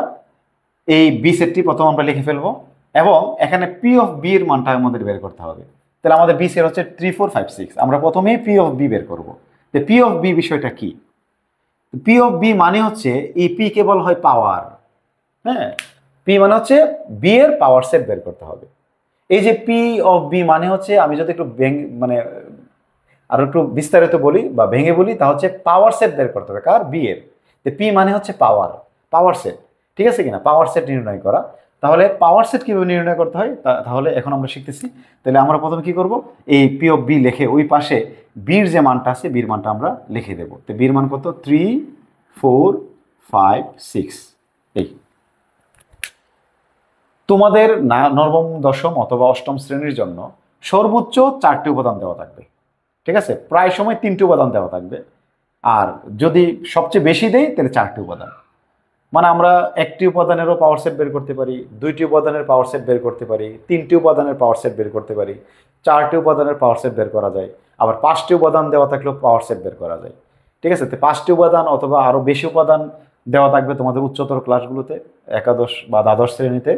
এই বি সেটটি প্রথম আমরা লিখে ফেলবো এবং এখানে পি অফ বি এর মানটা আমাদের বের করতে হবে। তাহলে আমাদের বি সেট হচ্ছে 3 4 5 6। আমরা প্রথমেই পি অফ বি বের করবো। তো পি অফ বি বিষয়টা কি? পি অফ বি মানে হচ্ছে এই পি কেবল হয় পাওয়ার, হ্যাঁ, পি মানে হচ্ছে বি এর পাওয়ার সেট বের করতে হবে। এই যে পি অফ বি মানে হচ্ছে, আমি যদি একটু মানে আর একটু বিস্তারিত বলি বা ভেঙে বলি, তা হচ্ছে পাওয়ার সেট বের করতে হবে কার? বি এর। পি মানে হচ্ছে পাওয়ার, পাওয়ার সেট, ঠিক আছে কিনা? পাওয়ার সেট নির্ণয় করা। তাহলে পাওয়ার সেট কিভাবে নির্ণয় করতে হয় তাহলে এখন আমরা শিখতেছি। তাহলে আমরা প্রথমে কি করব, এই পি অফ বি লিখে ওই পাশে বির যে মানটা আছে বির মানটা আমরা লিখে দেবো। তো বির মান কত? 3 4 5 6। এই তোমাদের নবম দশম অথবা অষ্টম শ্রেণীর জন্য সর্বোচ্চ 4টি উপাদান দেওয়া থাকবে, ঠিক আছে? প্রায় সময় 3টি উপাদান দেওয়া থাকবে, আর যদি সবচেয়ে বেশি দেই তাহলে 4টি উপাদান। মানে আমরা 1টি উপাদানেরও পাওয়ার সেট বের করতে পারি, 2টি উপাদানের পাওয়ার সেট বের করতে পারি, 3টি উপাদানের পাওয়ার সেট বের করতে পারি, 4টি উপাদানের পাওয়ার সেট বের করা যায়, আবার 5টি উপাদান দেওয়া থাকলেও পাওয়ার সেট বের করা যায়, ঠিক আছে? তো 5টি উপাদান অথবা আরও বেশি উপাদান দেওয়া থাকবে তোমাদের উচ্চতর ক্লাসগুলোতে, একাদশ বা দ্বাদশ শ্রেণীতে।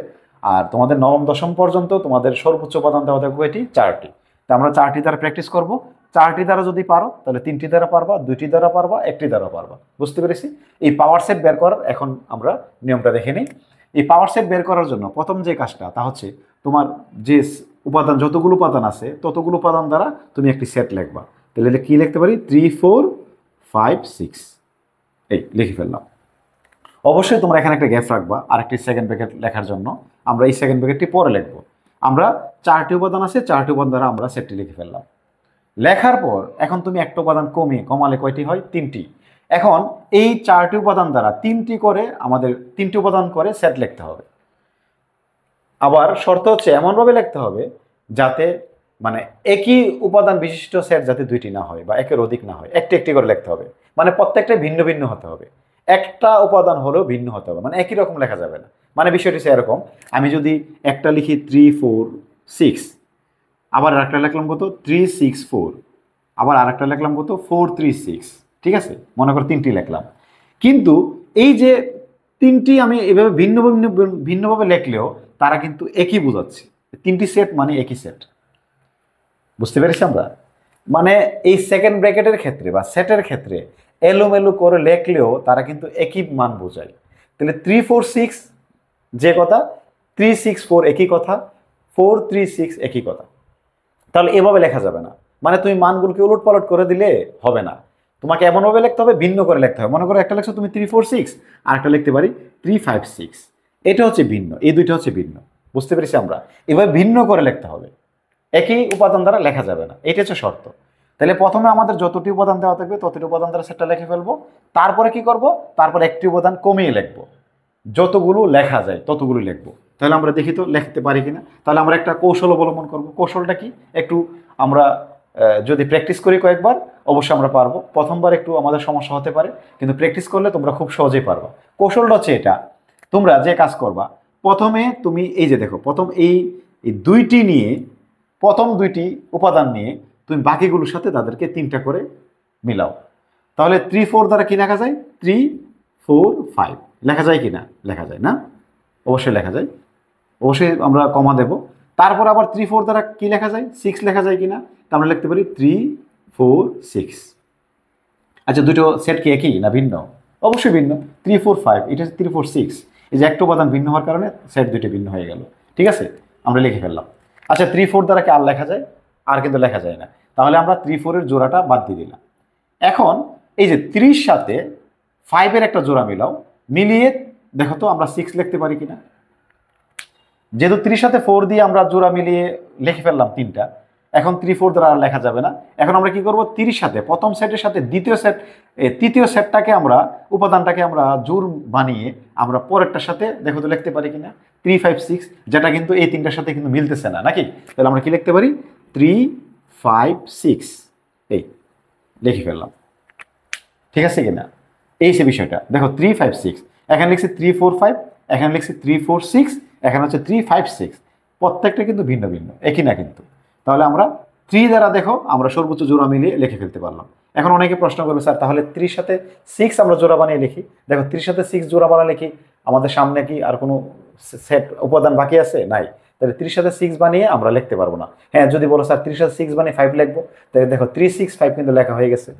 আর তোমাদের নবম দশম পর্যন্ত তোমাদের সর্বোচ্চ উপাদান দেওয়া থাকবে এটি 4টি। তো আমরা 4টি দ্বারা প্র্যাকটিস করব। 4টি দ্বারা যদি পারো তাহলে 3টি দ্বারা পারবা, 2টি দ্বারা পারবা, 1টি দ্বারা পারবা। বুঝতে পেরেছি? এই পাওয়ার সেট বের করার এখন আমরা নিয়মটা দেখে নিই। এই পাওয়ার সেট বের করার জন্য প্রথম যে কাজটা তা হচ্ছে তোমার যে উপাদান, যতগুলো উপাদান আছে ততগুলো উপাদান দ্বারা তুমি একটি সেট লিখবা। তাহলে কি লিখতে পারি? 3 4 5 6। এই লিখে ফেললাম। অবশ্যই তোমরা এখানে একটা গ্যাপ রাখবা আরেকটি সেকেন্ড ব্র্যাকেট লেখার জন্য। আমরা এই সেকেন্ড ব্র্যাকেটটি পরে লিখবো। আমরা 4টি উপাদান আছে, 4টি উপাদান দ্বারা আমরা সেটটি লিখে ফেললাম। লেখার পর এখন তুমি একটা উপাদান কমালে কয়টি হয়? 3টি। এখন এই 4টি উপাদান দ্বারা 3টি করে আমাদের 3টি উপাদান করে সেট লিখতে হবে। আবার শর্ত হচ্ছে এমনভাবে লিখতে হবে যাতে মানে একই উপাদান বিশিষ্ট সেট যাতে 2টি না হয় বা একের অধিক না হয়, একটি একটি করে লিখতে হবে। মানে প্রত্যেকটা ভিন্ন ভিন্ন হতে হবে, একটা উপাদান হলেও ভিন্ন হতে হবে, মানে একই রকম লেখা যাবে না। মানে বিষয়টি এরকম, আমি যদি একটা লিখি 3 4 6, আবার আরেকটা লিখলাম কত? 3 6 4, আবার আরেকটা লিখলাম কত? 4 3 6, ঠিক আছে? মনে করো 3টি লিখলাম, কিন্তু এই যে 3টি আমি এভাবে ভিন্ন ভিন্ন ভিন্নভাবে লিখলেও তারা কিন্তু একই বোঝাচ্ছে। 3টি সেট মানে একই সেট। বুঝতে পেরেছি আমরা? মানে এই সেকেন্ড ব্র্যাকেটের ক্ষেত্রে বা সেটের ক্ষেত্রে এলোমেলো করে লেখলেও তারা কিন্তু একই মান বোঝায়। তাহলে 3 4 6 যে কথা, 3 6 4 একই কথা, 4 3 6 একই কথা। তাহলে এভাবে লেখা যাবে না। মানে তুমি মানগুলোকে উলট পালট করে দিলে হবে না, তোমাকে এমনভাবে লিখতে হবে, ভিন্ন করে লিখতে হবে। মনে করো একটা লিখছো তুমি 3 4 6, আর একটা লিখতে পারি 3 5 6। এটা হচ্ছে ভিন্ন, এই দুইটা হচ্ছে ভিন্ন। বুঝতে পেরেছি আমরা? এভাবে ভিন্ন করে লিখতে হবে, একই উপাদান দ্বারা লেখা যাবে না, এটা হচ্ছে শর্ত। তাহলে প্রথমে আমাদের যতটি উপাদান দেওয়া থাকবে ততটি উপাদান দ্বারা সেটা লিখে ফেলবো। তারপরে কি করব? তারপর একটি উপাদান কমিয়ে লিখবো, যতগুলো লেখা যায় ততগুলো লিখবো। তাহলে আমরা দেখি তো লিখতে পারি কিনা। তাহলে আমরা একটা কৌশল অবলম্বন করব। কৌশলটা কি? একটু আমরা যদি প্র্যাকটিস করি কয়েকবার অবশ্যই আমরা পারবো। প্রথমবার একটু আমাদের সমস্যা হতে পারে, কিন্তু প্র্যাকটিস করলে তোমরা খুব সহজেই পারবা। কৌশলটা হচ্ছে এটা, তোমরা যে কাজ করবা, প্রথমে তুমি এই যে দেখো, প্রথম এই দুইটি নিয়ে, প্রথম দুইটি উপাদান নিয়ে তুমি বাকিগুলোর সাথে তাদেরকে 3টা করে মিলাও। তাহলে 3 4 দ্বারা কি লেখা যায়? 3 4 5 লেখা যায় কি না? লেখা যায় না? অবশ্যই লেখা যায়। অবশ্যই আমরা কমা দেব। তারপর আবার 3 4 দ্বারা কি লেখা যায়? 6 লেখা যায় কিনা? তা আমরা লিখতে পারি 3 4 6। আচ্ছা, দুটো সেট কি একই না ভিন্ন? অবশ্যই ভিন্ন। 3 4 5 এটা হচ্ছে 3 4 6। এই যে একটা উপাদান ভিন্ন হওয়ার কারণে সেট দুটো ভিন্ন হয়ে গেল। ঠিক আছে, আমরা লিখে ফেললাম। আচ্ছা, 3 4 দ্বারা কি আর লেখা যায়? আর কিন্তু লেখা যায় না। তাহলে আমরা 3 4 এর জোড়াটা বাদ দিয়ে দিলাম। এখন এই যে 30 সাথে 5 এর একটা জোড়া মিলাও, মিলিয়ে দেখো তো আমরা 6 লিখতে পারি কিনা। যেহেতু 30 সাথে 4 দিয়ে আমরা জোড়া মিলিয়ে লিখে ফেললাম 3টা, এখন 3 4 দ্বারা আর লেখা যাবে না। এখন আমরা কি করব? 30 সাথে প্রথম সেটের সাথে তৃতীয় সেটটাকে আমরা উপাদানটাকে আমরা জোড় বানিয়ে আমরা পরেরটার সাথে দেখো তো লিখতে পারি কিনা 3 5 6, যেটা কিন্তু এই 3টার সাথে কিন্তু মিলতেছে না, নাকি? তাহলে আমরা কি লিখতে পারি? 3 5 6। এই লিখে ফেললাম। ঠিক আছে কিনা? এই সে বিষয়টা দেখো, 3 5 6 এখানে লিখছি 3 4 5, এখানে লিখছি 3 4 6, এখানে হচ্ছে 3 5 6। প্রত্যেকটা কিন্তু ভিন্ন ভিন্ন, একই না কিন্তু। তাহলে আমরা 3 দ্বারা দেখো আমরা সর্বোচ্চ জোড়া মিলিয়ে লিখে ফেলতে পারলাম। এখন অনেকে প্রশ্ন করবে, স্যার তাহলে 3 সাথে 6 আমরা জোড়া বানিয়ে লিখি। দেখো 3 সাথে 6 জোড়া বানিয়ে লিখি, আমাদের সামনে কি আর কোনো সেট উপাদান বাকি আছে? নাই। তাহলে 3 সাথে 6 বানিয়ে আমরা লিখতে পারবো না। হ্যাঁ, যদি বলো স্যার 3 সাথে 6 বানিয়ে 5 লিখবো, তাহলে দেখো 3 6 5 কিন্তু লেখা হয়ে গেছে।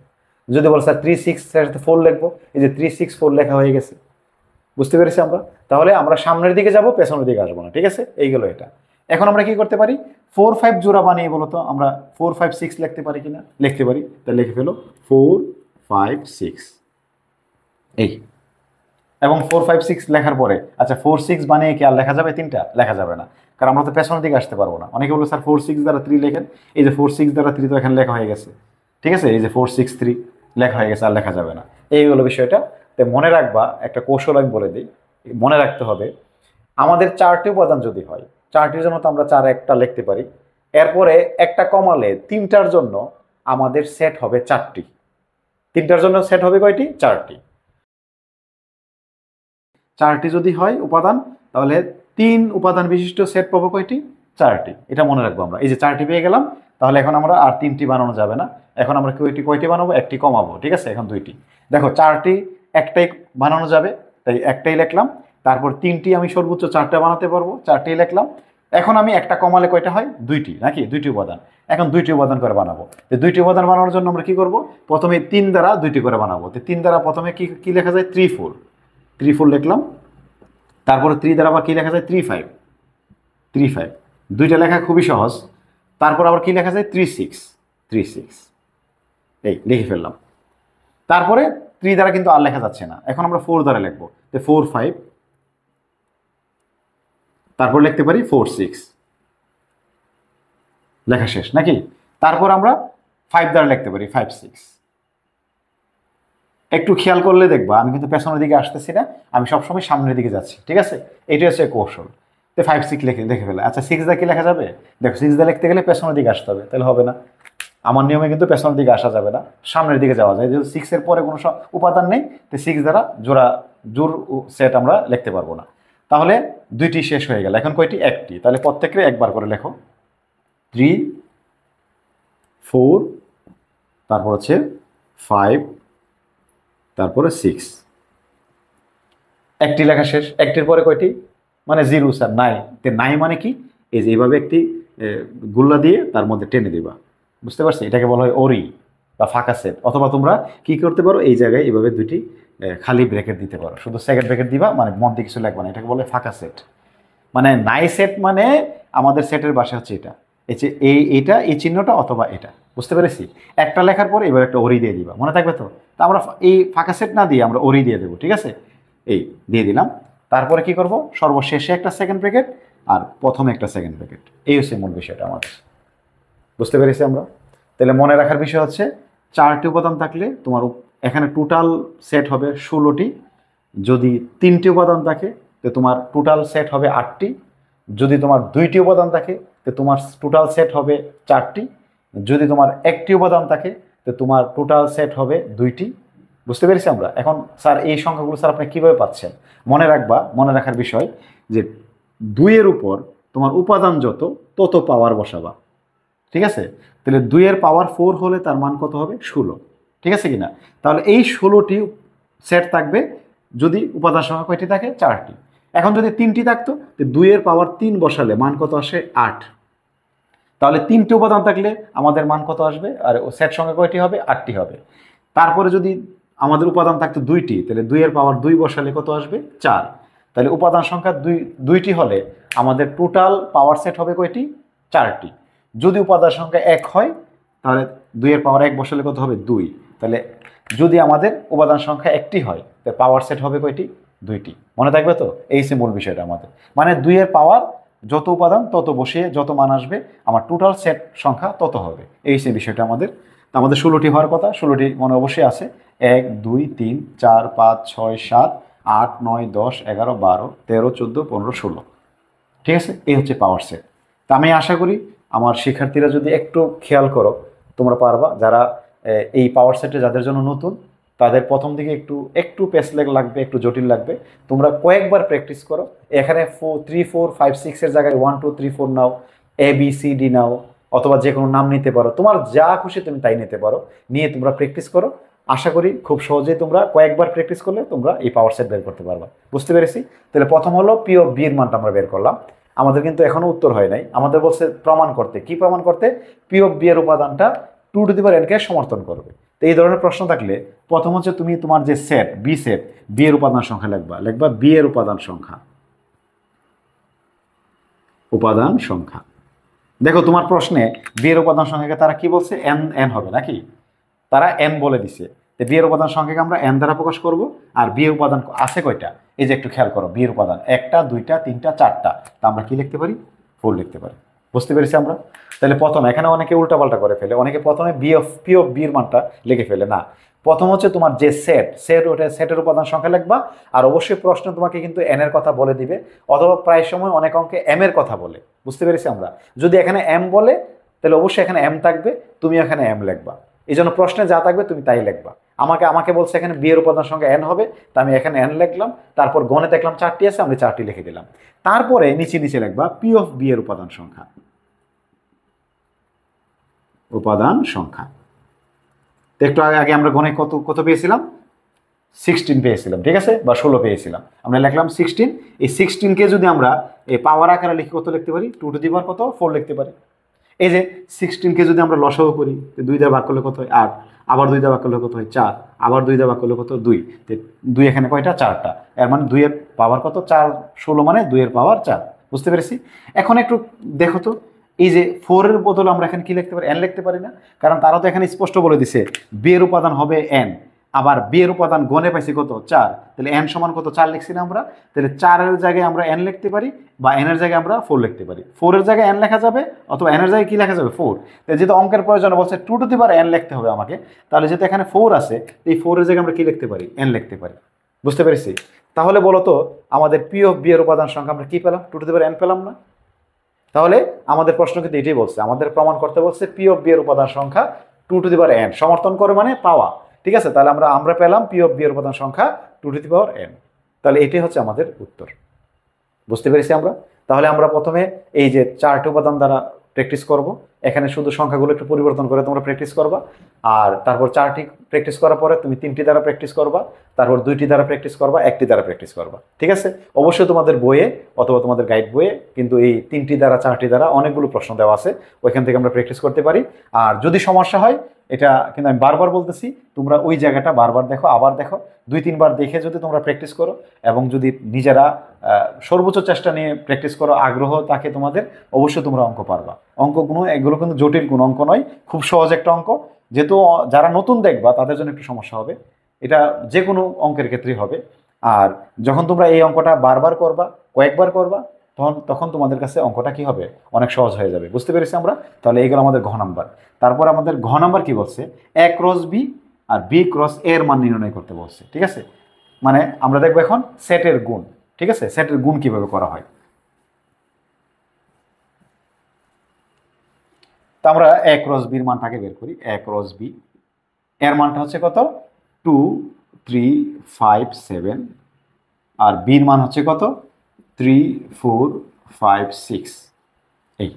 যদি বলো স্যার 3 6 এর সাথে 4 লিখবো, এই যে 3 6 4 লেখা হয়ে গেছে। বুঝতে পেরেছি আমরা? তাহলে আমরা সামনের দিকে যাব, পেছনের দিকে আসবো না। ঠিক আছে, এইগুলো এটা। এখন আমরা কি করতে পারি? 4 5 জোড়া বানিয়ে বলো তো আমরা 4 5 6 লিখতে পারি কিনা? লিখতে পারি। তাহলে লিখে ফেলো 4 5 6 এই। এবং 4 5 6 লেখার পরে আচ্ছা 4 6 বানিয়ে কি আর লেখা যাবে? 3টা লেখা যাবে না, কারণ আমরা তো পেছনের দিকে আসতে পারবো না। অনেকে বলবে স্যার 4 6 দ্বারা 3 লেখেন, এই যে 4 6 দ্বারা 3 তো এখানে লেখা হয়ে গেছে। ঠিক আছে, এই যে 4 6 3 লেখা হয়ে গেছে, আর লেখা যাবে না। এই হলো বিষয়টা। তো মনে রাখবা, একটা কৌশল আমি বলে দিই, মনে রাখতে হবে আমাদের 4টি উপাদান যদি হয়, 4টির জন্য তো আমরা 4 একটা লিখতে পারি, এরপরে একটা কমালে 3টার জন্য আমাদের সেট হবে 4টি। 3টার জন্য সেট হবে কয়টি? 4টি। 4টি যদি হয় উপাদান, তাহলে 3 উপাদান বিশিষ্ট সেট পাবো কয়টি? 4টি। এটা মনে রাখবো আমরা। এই যে 4টি পেয়ে গেলাম, তাহলে এখন আমরা আর 3টি বানানো যাবে না। এখন আমরা কয়টি বানাবো? একটি কমাবো। ঠিক আছে, এখন 2টি। দেখো 4টি একটাই বানানো যাবে, তাই একটাই লিখলাম। তারপর 3টি আমি সর্বোচ্চ 4টা বানাতে পারবো, 4টি লিখলাম। এখন আমি একটা কমালে কয়টা হয়? 2টি, নাকি? 2টি উপাদান। এখন 2টি উপাদান করে বানাবো। তো 2টি উপাদান বানানোর জন্য আমরা কি করব? প্রথমে 3 দ্বারা 2টি করে বানাবো। তো 3 দ্বারা প্রথমে কি লেখা যায়? 3 4 3 4 লিখলাম। তারপরে 3 দ্বারা আবার কি লেখা যায়? 3 5 3 5। 2টা লেখা খুবই সহজ। তারপর আবার কি লেখা যায়? 3 6 3 6 এই লিখে ফেললাম। তারপরে 3 দ্বারা কিন্তু আর লেখা যাচ্ছে না, এখন আমরা 4 দ্বারা লিখবো। তো 4 5, তারপর লিখতে পারি 4 6, লেখা শেষ, নাকি? তারপর আমরা 5 দ্বারা লিখতে পারি 5 6। একটু খেয়াল করলে দেখবা আমি কিন্তু পেছনের দিকে আসতেছি না, আমি সবসময় সামনের দিকে যাচ্ছি। ঠিক আছে, এটাই হচ্ছে কৌশল। তো 5 6 লিখে ফেলে। আচ্ছা 6 দ্বারা কি লেখা যাবে? দেখো 6 দ্বারা লিখতে গেলে পেছনের দিকে আসতে হবে, তাহলে হবে না। আমার নিয়মে কিন্তু পেছনের দিকে আসা যাবে না, সামনের দিকে যাওয়া যায়। যেহেতু 6 এর পরে কোনো উপাদান নেই, তো 6 দ্বারা জোর সেট আমরা লিখতে পারবো না। তাহলে 2টি শেষ হয়ে গেল, এখন কয়টি? একটি। তাহলে প্রত্যেককে একবার করে লেখো। 3 4, তারপর হচ্ছে 5, তারপরে 6। একটি লেখা শেষ। একটির পরে কয়টি? মানে 0 স্যার, নাই। নাই মানে কি? এই যে এইভাবে একটি গুল্লা দিয়ে তার মধ্যে টেনে দিবা। বুঝতে পারছি? এটাকে বলা হয় ওরি বা ফাঁকা সেট। অথবা তোমরা কি করতে পারো? এই জায়গায় এইভাবে 2টি খালি ব্র্যাকেট দিতে পারো, শুধু সেকেন্ড ব্র্যাকেট দিবা, মানে মধ্যে কিছু লাগবে না। এটাকে বলে ফাঁকা সেট। মানে নাই সেট মানে আমাদের সেটের বাসা হচ্ছে এটা, এইটা এই চিহ্নটা অথবা এটা। বুঝতে পেরেছি? একটা লেখার পরে এবার একটা ওরি দিয়ে দিবা, মনে থাকবে তো? তা আমরা এই ফাঁকা সেট না দিয়ে আমরা ওরি দিয়ে দেবো। ঠিক আছে, এই দিয়ে দিলাম। তারপরে কি করব? সর্বশেষে একটা সেকেন্ড ব্র্যাকেট আর প্রথমে একটা সেকেন্ড ব্র্যাকেট। এই হচ্ছে মূল বিষয়টা আমাদের। বুঝতে পেরেছি আমরা? তাহলে মনে রাখার বিষয় হচ্ছে 4টি উপাদান থাকলে তোমার এখানে টোটাল সেট হবে 16টি। যদি 3টি উপাদান থাকে তো তোমার টোটাল সেট হবে 8টি। যদি তোমার 2টি উপাদান থাকে তো তোমার টোটাল সেট হবে 4টি। যদি তোমার 1টি উপাদান থাকে তো তোমার টোটাল সেট হবে 2টি। বুঝতে পেরেছি আমরা? এখন স্যার এই সংখ্যাগুলো স্যার আপনি কীভাবে পাচ্ছেন? মনে রাখবা, মনে রাখার বিষয় যে 2-এর উপর তোমার উপাদান তত পাওয়ার বসাবা। ঠিক আছে, তাহলে 2-এর পাওয়ার 4 হলে তার মান কত হবে? 16। ঠিক আছে কিনা? তাহলে এই 16টি সেট থাকবে যদি উপাদান সংখ্যা কয়টি থাকে? 4টি। এখন যদি 3টি থাকতো, তো 2-এর পাওয়ার 3 বসালে মান কত আসে? 8। তাহলে 3টি উপাদান থাকলে আমাদের মান কত আসবে? আর সেট সংখ্যা কয়টি হবে? 8টি হবে। তারপরে যদি আমাদের উপাদান থাকতো 2টি, তাহলে 2-এর পাওয়ার 2 বসালে কত আসবে? 4। তাহলে উপাদান সংখ্যা 2টি হলে আমাদের টোটাল পাওয়ার সেট হবে কয়টি? 4টি। যদি উপাদান সংখ্যা 1 হয় তাহলে 2-এর পাওয়ার 1 বসালে কত হবে? 2। তাহলে যদি আমাদের উপাদান সংখ্যা 1টি হয় তাহলে পাওয়ার সেট হবে কয়টি? 2টি। মনে থাকবে তো? এই হচ্ছে মূল বিষয়টা আমাদের। মানে 2-এর পাওয়ার যত উপাদান তত বসিয়ে যত মান আসবে, আমার টোটাল সেট সংখ্যা তত হবে। এই হচ্ছে বিষয়টা আমাদের। আমাদের 16টি হওয়ার কথা, 16টি মনে অবশ্যই আছে। 1 2 3 4 5 6 7 8 9 10 11 12 13 14 15 16। ঠিক আছে, এই হচ্ছে পাওয়ার সেট। তা আমি আশা করি আমার শিক্ষার্থীরা যদি একটু খেয়াল করো তোমরা পারবা। যারা এই পাওয়ার সেটে যাদের জন্য নতুন, তাদের প্রথম দিকে একটু পেসলেগ লাগবে, একটু জটিল লাগবে। তোমরা কয়েকবার প্র্যাকটিস করো। এখানে 3 4 5 6 এর জায়গায় 1 2 3 4 নাও, ABCD নাও, অথবা যে কোনো নাম নিতে পারো। তোমার যা খুশি তুমি তাই নিতে পারো। নিয়ে তোমরা প্র্যাকটিস করো। আশা করি খুব সহজেই তোমরা কয়েকবার প্র্যাকটিস করলে তোমরা এই পাওয়ার সেট বের করতে পারবা। বুঝতে পেরেছি? তাহলে প্রথম হলো পি অফ বি এর মানটা আমরা বের করলাম। আমাদের কিন্তু এখনো উত্তর হয় নাই, আমাদের বলছে প্রমাণ করতে। কি প্রমাণ করতে? পি অফ বি এর উপাদানটা 2n কে সমর্থন করবে। তো এই ধরনের প্রশ্ন থাকলে প্রথম হচ্ছে তুমি তোমার যে সেট বি এর উপাদান সংখ্যা লিখবা বি এর উপাদান সংখ্যা। দেখো তোমার প্রশ্নে বি এর উপাদান সংখ্যাকে তারা কি বলছে? এন হবে নাকি? তারা এন বলে দিছে। বি এর উপাদান সংখ্যাকে আমরা এন দ্বারা প্রকাশ করব। আর বি এর উপাদান আছে কয়টা? এই যে একটু খেয়াল করো, বি এর উপাদান 1টা 2টা 3টা 4টা। তা আমরা কি লিখতে পারি? 4 লিখতে পারি। বুঝতে পেরেছি আমরা? তাহলে প্রথম এখানে অনেকে উল্টাপাল্টা করে ফেলে, অনেকে প্রথমে পি অফ বি এর মানটা লিখে ফেলে। না, প্রথম হচ্ছে তোমার যে ওটা সেটের উপাদান সংখ্যা লিখবা। আর অবশ্যই প্রশ্ন তোমাকে কিন্তু এন এর কথা বলে দিবে, অথবা প্রায় সময় অনেক অঙ্কে এম এর কথা বলে। বুঝতে পেরেছি আমরা? যদি এখানে এম বলে তাহলে অবশ্যই এখানে এম থাকবে, তুমি এখানে এম লিখবা। এই জন্য প্রশ্নে যা থাকবে তুমি তাই লিখবা। আমাকে বলছে এখানে বি এর উপাদান সংখ্যা এন হবে, তা আমি এখানে এন লিখলাম। তারপর গণে দেখলাম 4টি আছে, আমি 4টি লিখে দিলাম। তারপরে নিচে লিখবা পি অফ বি এর উপাদান সংখ্যা। তো একটু আগে আমরা গণে কত পেয়েছিলাম? 16 পেয়েছিলাম, ঠিক আছে, বা 16 পেয়েছিলাম। আমরা লিখলাম 16। এই 16কে যদি আমরা এই পাওয়ার আকারে লিখে কত লিখতে পারি? 4 লিখতে পারি। এই যে 16কে যদি আমরা লসাগু করি, 2 দ্বারা ভাগ করলে কত হয়? 8। আবার 2 দ্বারা ভাগ করলে কত হয়? 4। আবার 2 দ্বারা ভাগ করলে কত? 2। 2 এখানে কয়টা? 4টা। এর মানে 2 এর পাওয়ার কত? 4। 16 মানে 2 এর পাওয়ার 4। বুঝতে পেরেছি? এখন একটু দেখো তো, এই যে 4 এর বদলে আমরা এখানে কি লিখতে পারি? এন লিখতে পারি না? কারণ তারা তো এখানে স্পষ্ট বলে দিছে বি এর উপাদান হবে এন। আবার বি এর উপাদান গণে পাইছি কত? 4। তাহলে এন সমান কত? 4 লিখছি না আমরা? তাহলে 4 এর জায়গায় আমরা এন লিখতে পারি, বা এন এর জায়গায় আমরা 4 লিখতে পারি। 4 এর জায়গায় এন লেখা যাবে, অথবা এন এর জায়গায় কি লেখা যাবে? 4। তাহলে যেহেতু অঙ্কের প্রয়োজন বলছে 2n লিখতে হবে আমাকে, তাহলে যেহেতু এখানে 4 আছে, এই 4 এর জায়গায় আমরা কি লিখতে পারি? এন লিখতে পারি। বুঝতে পেরেছি? তাহলে বলো তো আমাদের পি অফ বি এর উপাদান সংখ্যা আমরা কি পেলাম? 2n পেলাম না? তাহলে আমাদের প্রশ্ন কিন্তু এটাই বলছে, আমাদের প্রমাণ করতে বলছে পি অফ বি এর উপাদান সংখ্যা 2n সমর্থন করে, মানে পাওয়া। ঠিক আছে, তাহলে আমরা পেলাম পি অফ বি এর উপাদান সংখ্যা 2n। তাহলে এটাই হচ্ছে আমাদের উত্তর। বুঝতে পেরেছি আমরা? তাহলে আমরা প্রথমে এই যে 4টি উপাদান দ্বারা প্র্যাকটিস করব। এখানে শুধু সংখ্যাগুলো একটু পরিবর্তন করে তোমরা প্র্যাকটিস করবা। আর তারপর 4টি প্র্যাকটিস করার পরে তুমি 3টি দ্বারা প্র্যাকটিস করবা, তারপর 2টি দ্বারা প্র্যাকটিস করবা, 1টি দ্বারা প্র্যাকটিস করবা। ঠিক আছে? অবশ্যই তোমাদের বইয়ে অথবা তোমাদের গাইড বইয়ে কিন্তু এই 3টি দ্বারা 4টি দ্বারা অনেকগুলো প্রশ্ন দেওয়া আছে, ওইখান থেকে আমরা প্র্যাকটিস করতে পারি। আর যদি সমস্যা হয়, এটা কিন্তু আমি বারবার বলতেছি, তোমরা ওই জায়গাটা বারবার দেখো, আবার দেখো, 2-3 বার দেখে যদি তোমরা প্র্যাকটিস করো এবং যদি নিজেরা সর্বোচ্চ চেষ্টা নিয়ে প্র্যাকটিস করো, আগ্রহ থাকে তোমাদের, অবশ্যই তোমরা অঙ্ক পারবা। এগুলো কিন্তু জটিল কোনো অঙ্ক নয়, খুব সহজ একটা অঙ্ক। যেহেতু যারা নতুন দেখবা তাদের জন্য একটু সমস্যা হবে, এটা যে কোনো অঙ্কের ক্ষেত্রেই হবে। আর যখন তোমরা এই অঙ্কটা বারবার করবা, কয়েকবার করবা, তখন তোমাদের কাছে অঙ্কটা কি হবে? অনেক সহজ হয়ে যাবে। বুঝতে পেরেছি আমরা? তাহলে এইগুলো আমাদের ঘ নাম্বার। তারপর আমাদের ঘ নাম্বার কি বলছে? এ ক্রস বি আর বি ক্রস এর মান নির্ণয় করতে বলছে। ঠিক আছে, মানে আমরা দেখবো এখন সেটের গুণ। ঠিক আছে, সেটের গুণ কিভাবে করা হয়। তা আমরা এ ক্রস বির মানটাকে বের করি। এ ক্রস বি এর মানটা হচ্ছে কত? 2 3 5 7। আর বির মান হচ্ছে কত? 3 4 5 6। এই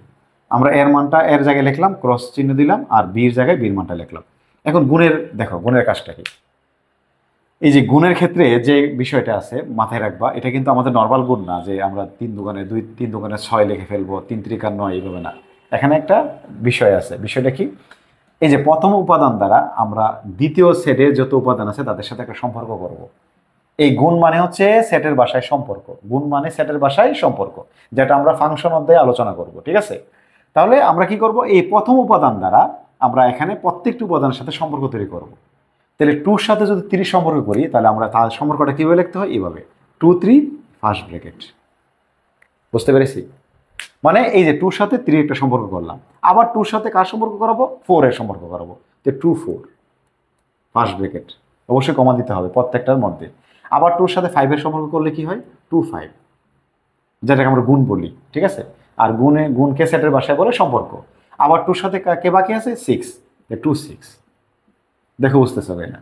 আমরা এর মানটা এর জায়গায় লিখলাম, ক্রস চিহ্ন দিলাম, আর বির জায়গায় বির মানটা লিখলাম। এখন দেখো গুণের কাজটা কি। এই যে গুণের ক্ষেত্রে যে বিষয়টা আছে মাথায় রাখবা, এটা কিন্তু আমাদের নর্মাল গুণ না যে আমরা 3 দুগুণে 2 3 দুগুণে 6 লিখে ফেলবো, 3 3 9 এইভাবে না। এখানে একটা বিষয় আছে। বিষয়টা কি? এই যে প্রথম উপাদান দ্বারা আমরা দ্বিতীয় সেটের যত উপাদান আছে তাদের সাথে একটা সম্পর্ক করব। এই গুণ মানে হচ্ছে সেটের ভাষায় সম্পর্ক। গুণ মানে সেটের ভাষায় সম্পর্ক, যেটা আমরা ফাংশন অধ্যায়ে আলোচনা করব। ঠিক আছে, তাহলে আমরা কি করব? এই প্রথম উপাদান দ্বারা আমরা এখানে প্রত্যেকটি উপাদানের সাথে সম্পর্ক তৈরি করব। তাহলে 2 সাথে যদি 3 সম্পর্ক করি, তাহলে আমরা তার সম্পর্কটা কীভাবে লিখতে হয়? এইভাবে 2 3 ফার্স্ট ব্র্যাকেট। বুঝতে পেরেছি? মানে এই যে 2 সাথে 3 একটা সম্পর্ক করলাম, আবার 2 সাথে কার সম্পর্ক করাবো? 4 এর সম্পর্ক করাবো। তো 2 4 ফার্স্ট ব্র্যাকেট, অবশ্যই কমা দিতে হবে প্রত্যেকটার মধ্যে। আবার 2 সাথে 5 এর সম্পর্ক করলে কি হয়? 2 5, যেটাকে আমরা গুণ বলি। ঠিক আছে, আর গুণকে সেটের ভাষায় বলে সম্পর্ক। আবার 2 সাথে কে বাকি আছে? 6, 2 6। দেখো বুঝতেছ না?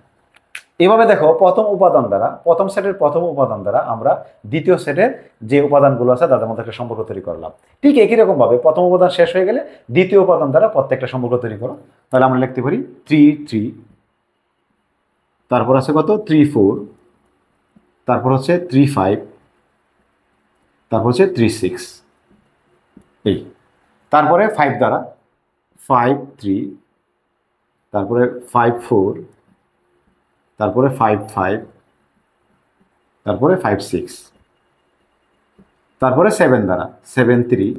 এভাবে দেখো প্রথম সেটের প্রথম উপাদান দ্বারা আমরা দ্বিতীয় সেটের যে উপাদানগুলো আছে তাদের মধ্যে একটা সম্পর্ক তৈরি করলাম। ঠিক একই রকম ভাবে প্রথম উপাদান শেষ হয়ে গেলে দ্বিতীয় উপাদান দ্বারা প্রত্যেকটা সম্পর্ক তৈরি করো। তাহলে আমরা লিখতে পারি 3 3 তারপর আছে কত 3 4, তারপর হচ্ছে 3 5, তারপর হচ্ছে 3 6, এই তারপরে 5 দ্বারা 5 3, তারপরে 5 4, তারপরে 5 5, তারপরে 5 6, তারপরে 7 দ্বারা 7 3,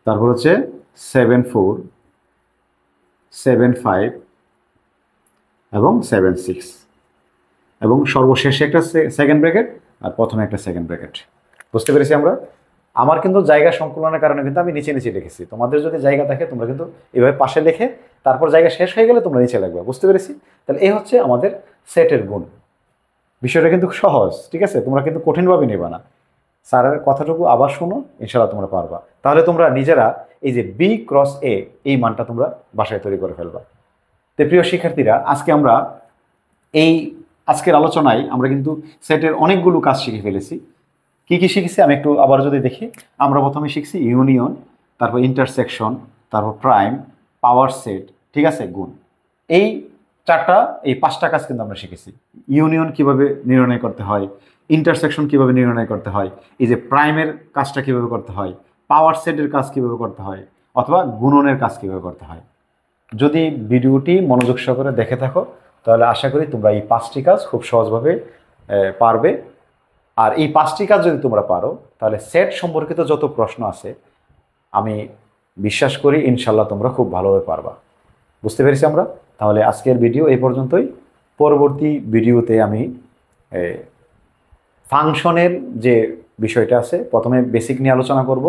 তারপর হচ্ছে 7 4, 7 5 এবং 7 6, এবং সর্বশেষে একটা সেকেন্ড ব্র্যাকেট আর প্রথমে একটা সেকেন্ড ব্র্যাকেট। বুঝতে পেরেছি আমরা? আমার কিন্তু জায়গা সংকুলনের কারণে কিন্তু আমি নিচে নিচে লিখেছি। তোমাদের যদি জায়গা থাকে তোমরা কিন্তু এভাবে পাশে লিখে তারপর জায়গা শেষ হয়ে গেলে তোমরা নিচে লিখবে। বুঝতে পেরেছি? তাহলে এই হচ্ছে আমাদের সেটের গুণ। বিষয়টা কিন্তু সহজ, ঠিক আছে? তোমরা কিন্তু কঠিনভাবে নেবা না। স্যারের কথাটুকু আবার শোনো, ইনশাল্লাহ তোমরা পারবা। তাহলে তোমরা নিজেরা এই যে বি ক্রস এ এই মানটা তোমরা বাসায় তৈরি করে ফেলবা। তো প্রিয় শিক্ষার্থীরা, আজকে আমরা এই আজকের আলোচনায় আমরা কিন্তু সেটের অনেকগুলো কাজ শিখে ফেলেছি। কি কি শিখেছি আমি একটু আবার যদি দেখি, আমরা প্রথমে শিখছি ইউনিয়ন, তারপর ইন্টারসেকশন, তারপর প্রাইম, পাওয়ার সেট, ঠিক আছে, গুণ। এই এই 5টা কাজ কিন্তু আমরা শিখেছি। ইউনিয়ন কিভাবে নির্ণয় করতে হয়, ইন্টারসেকশন কিভাবে নির্ণয় করতে হয়, এই যে প্রাইমের কাজটা কিভাবে করতে হয়, পাওয়ার সেটের কাজ কিভাবে করতে হয়, অথবা গুণনের কাজ কিভাবে করতে হয়। যদি ভিডিওটি মনোযোগ সহকারে দেখে থাকো তাহলে আশা করি তোমরা এই 5টি কাজ খুব সহজভাবে পারবে। আর এই 5টি কাজ যদি তোমরা পারো তাহলে সেট সম্পর্কিত যত প্রশ্ন আছে আমি বিশ্বাস করি ইনশাল্লাহ তোমরা খুব ভালোভাবে পারবা। বুঝতে পেরেছি আমরা? তাহলে আজকের ভিডিও এই পর্যন্তই। পরবর্তী ভিডিওতে আমি ফাংশনের যে বিষয়টা আছে প্রথমে বেসিক নিয়ে আলোচনা করব,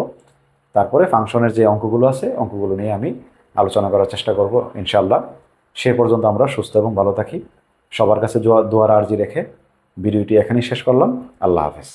তারপরে ফাংশনের যে অঙ্কগুলো আছে অঙ্কগুলো নিয়ে আমি আলোচনা করার চেষ্টা করব ইনশাল্লাহ। সে পর্যন্ত আমরা সুস্থ এবং ভালো থাকি। সবার কাছে দোয়ার আর্জি রেখে ভিডিওটি এখানেই শেষ করলাম। আল্লাহ হাফেজ।